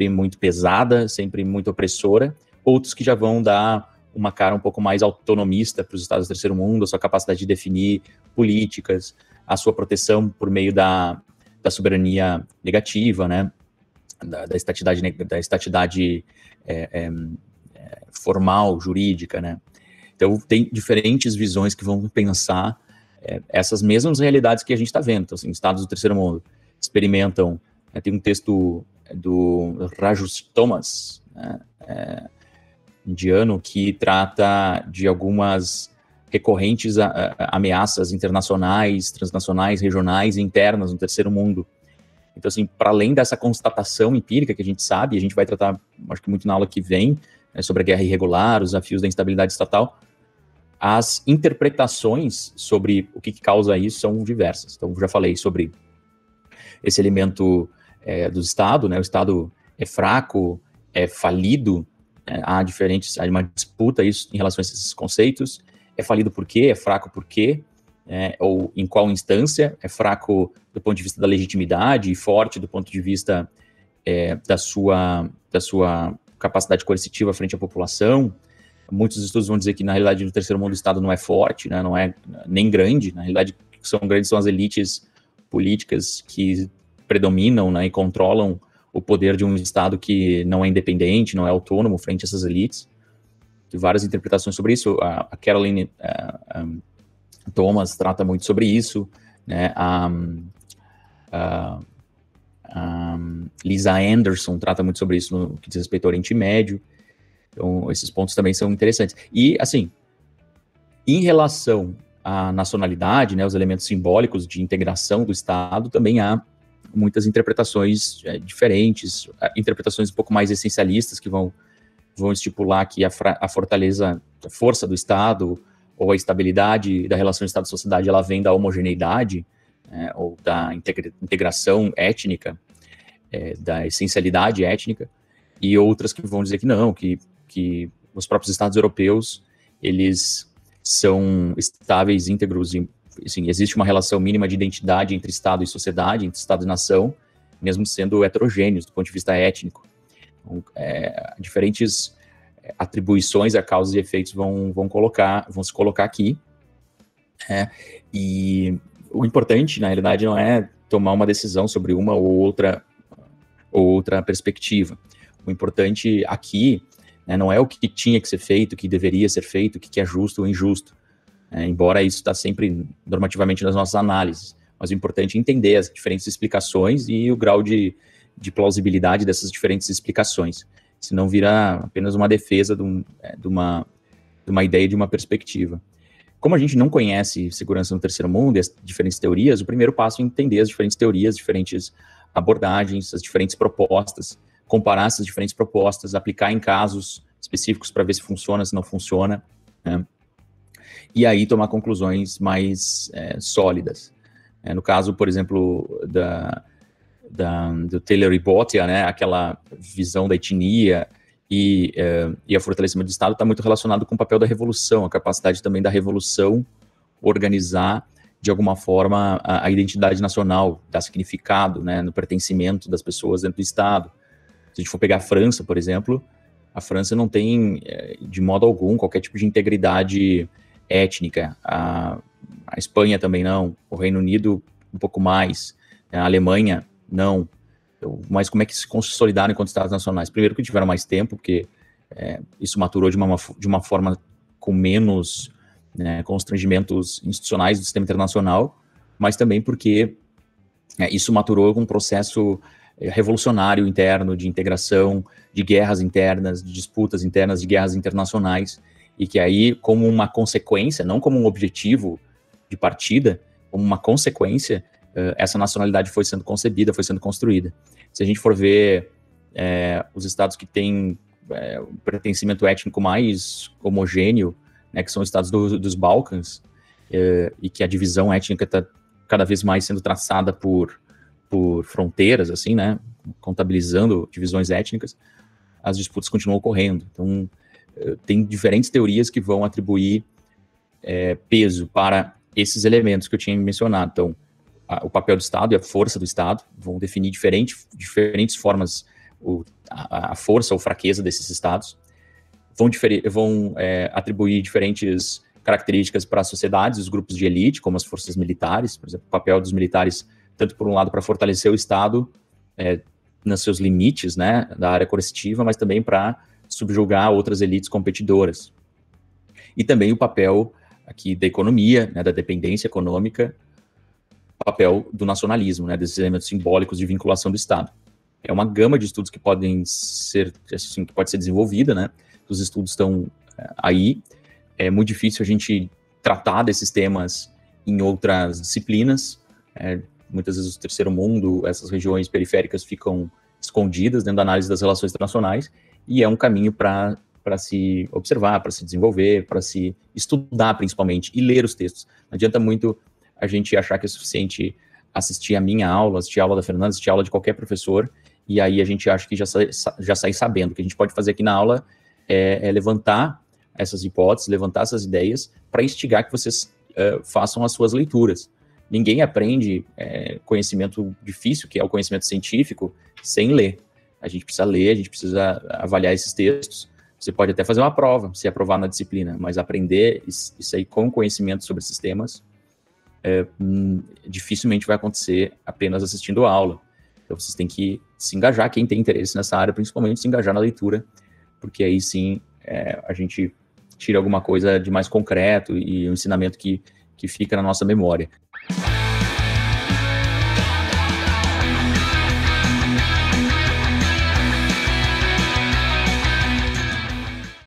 muito pesada, sempre muito opressora. Outros que já vão dar uma cara um pouco mais autonomista para os estados do terceiro mundo, a sua capacidade de definir políticas, a sua proteção por meio da soberania negativa, né, da estatidade formal, jurídica, né. Então, tem diferentes visões que vão pensar essas mesmas realidades que a gente está vendo. Então, assim, estados do terceiro mundo experimentam, tem um texto do Rajus Thomas, né, indiano, que trata de algumas recorrentes ameaças internacionais, transnacionais, regionais e internas no terceiro mundo. Então, assim, para além dessa constatação empírica que a gente sabe, a gente vai tratar, acho que muito na aula que vem, sobre a guerra irregular, os desafios da instabilidade estatal, as interpretações sobre o que causa isso são diversas. Então, já falei sobre esse elemento do Estado, né? O Estado é fraco, é falido, há uma disputa isso em relação a esses conceitos. É falido por quê? É fraco por quê? ou em qual instância, é fraco do ponto de vista da legitimidade e forte do ponto de vista da sua capacidade coercitiva frente à população. Muitos estudos vão dizer que, na realidade, no terceiro mundo o Estado não é forte, né, não é nem grande. Na realidade, são grandes são as elites políticas que predominam, né, e controlam o poder de um Estado que não é independente, não é autônomo frente a essas elites. Tem várias interpretações sobre isso. A Caroline Thomas trata muito sobre isso, né? A Lisa Anderson trata muito sobre isso no que diz respeito ao Oriente Médio. Então, esses pontos também são interessantes. E, assim, em relação à nacionalidade, né, os elementos simbólicos de integração do Estado, também há muitas interpretações diferentes, interpretações um pouco mais essencialistas, que vão estipular que a força do Estado, ou a estabilidade da relação Estado-sociedade, ela vem da homogeneidade, ou da integração étnica, da essencialidade étnica, e outras que vão dizer que não, que os próprios Estados europeus, eles são estáveis, íntegros, e assim, existe uma relação mínima de identidade entre Estado e sociedade, entre Estado e nação, mesmo sendo heterogêneos do ponto de vista étnico. Então, diferentes atribuições a causas e efeitos vão se colocar aqui. E o importante, na realidade, não é tomar uma decisão sobre uma ou outra perspectiva. O importante aqui, né, não é o que tinha que ser feito, o que deveria ser feito, o que é justo ou injusto. Embora isso está sempre normativamente nas nossas análises. Mas o importante é entender as diferentes explicações e o grau de plausibilidade dessas diferentes explicações. Senão vira apenas uma defesa de uma ideia, de uma perspectiva. Como a gente não conhece segurança no terceiro mundo e as diferentes teorias, o primeiro passo é entender as diferentes teorias, diferentes abordagens, as diferentes propostas, comparar essas diferentes propostas, aplicar em casos específicos para ver se funciona, se não funciona, né? E aí tomar conclusões mais sólidas. No caso, por exemplo, do Taylor e Bottia, né, aquela visão da etnia e o fortalecimento do Estado está muito relacionado com o papel da revolução, a capacidade também da revolução organizar, de alguma forma, a identidade nacional, dar significado, né, no pertencimento das pessoas dentro do Estado. Se a gente for pegar a França, por exemplo, a França não tem, de modo algum, qualquer tipo de integridade étnica. A Espanha também não, o Reino Unido um pouco mais, a Alemanha não. Mas como é que se consolidaram enquanto Estados nacionais? Primeiro que tiveram mais tempo, porque isso maturou de uma forma com menos, né, constrangimentos institucionais do sistema internacional, mas também porque isso maturou com um processo revolucionário interno, de integração, de guerras internas, de disputas internas, de guerras internacionais, e que aí, como uma consequência, não como um objetivo de partida, como uma consequência, essa nacionalidade foi sendo concebida, foi sendo construída. Se a gente for ver os estados que têm o pertencimento étnico mais homogêneo, né, que são os estados dos Balcãs, e que a divisão étnica está cada vez mais sendo traçada por fronteiras, assim, né, contabilizando divisões étnicas, as disputas continuam ocorrendo. Então, tem diferentes teorias que vão atribuir peso para esses elementos que eu tinha mencionado. Então, o papel do Estado e a força do Estado vão definir diferentes formas, a força ou fraqueza desses Estados, vão atribuir diferentes características para as sociedades, os grupos de elite, como as forças militares, por exemplo, o papel dos militares, tanto por um lado para fortalecer o Estado nos seus limites, né, da área coercitiva, mas também para subjugar outras elites competidoras. E também o papel aqui da economia, né, da dependência econômica, papel do nacionalismo, né, desses elementos simbólicos de vinculação do Estado. É uma gama de estudos que pode ser desenvolvida, né, os estudos estão aí, é muito difícil a gente tratar desses temas em outras disciplinas, muitas vezes o terceiro mundo, essas regiões periféricas ficam escondidas dentro da análise das relações internacionais, e é um caminho para se observar, para se desenvolver, para se estudar principalmente, e ler os textos. Não adianta muito a gente achar que é suficiente assistir a minha aula, assistir a aula da Fernanda, assistir a aula de qualquer professor, e aí a gente acha que já sai sabendo. O que a gente pode fazer aqui na aula é levantar essas hipóteses, levantar essas ideias, para instigar que vocês façam as suas leituras. Ninguém aprende conhecimento difícil, que é o conhecimento científico, sem ler. A gente precisa ler, a gente precisa avaliar esses textos. Você pode até fazer uma prova, se aprovar na disciplina, mas aprender isso aí com conhecimento sobre esses temas dificilmente vai acontecer apenas assistindo a aula. Então vocês têm que se engajar, quem tem interesse nessa área, principalmente se engajar na leitura, porque aí sim a gente tira alguma coisa de mais concreto e um ensinamento que fica na nossa memória.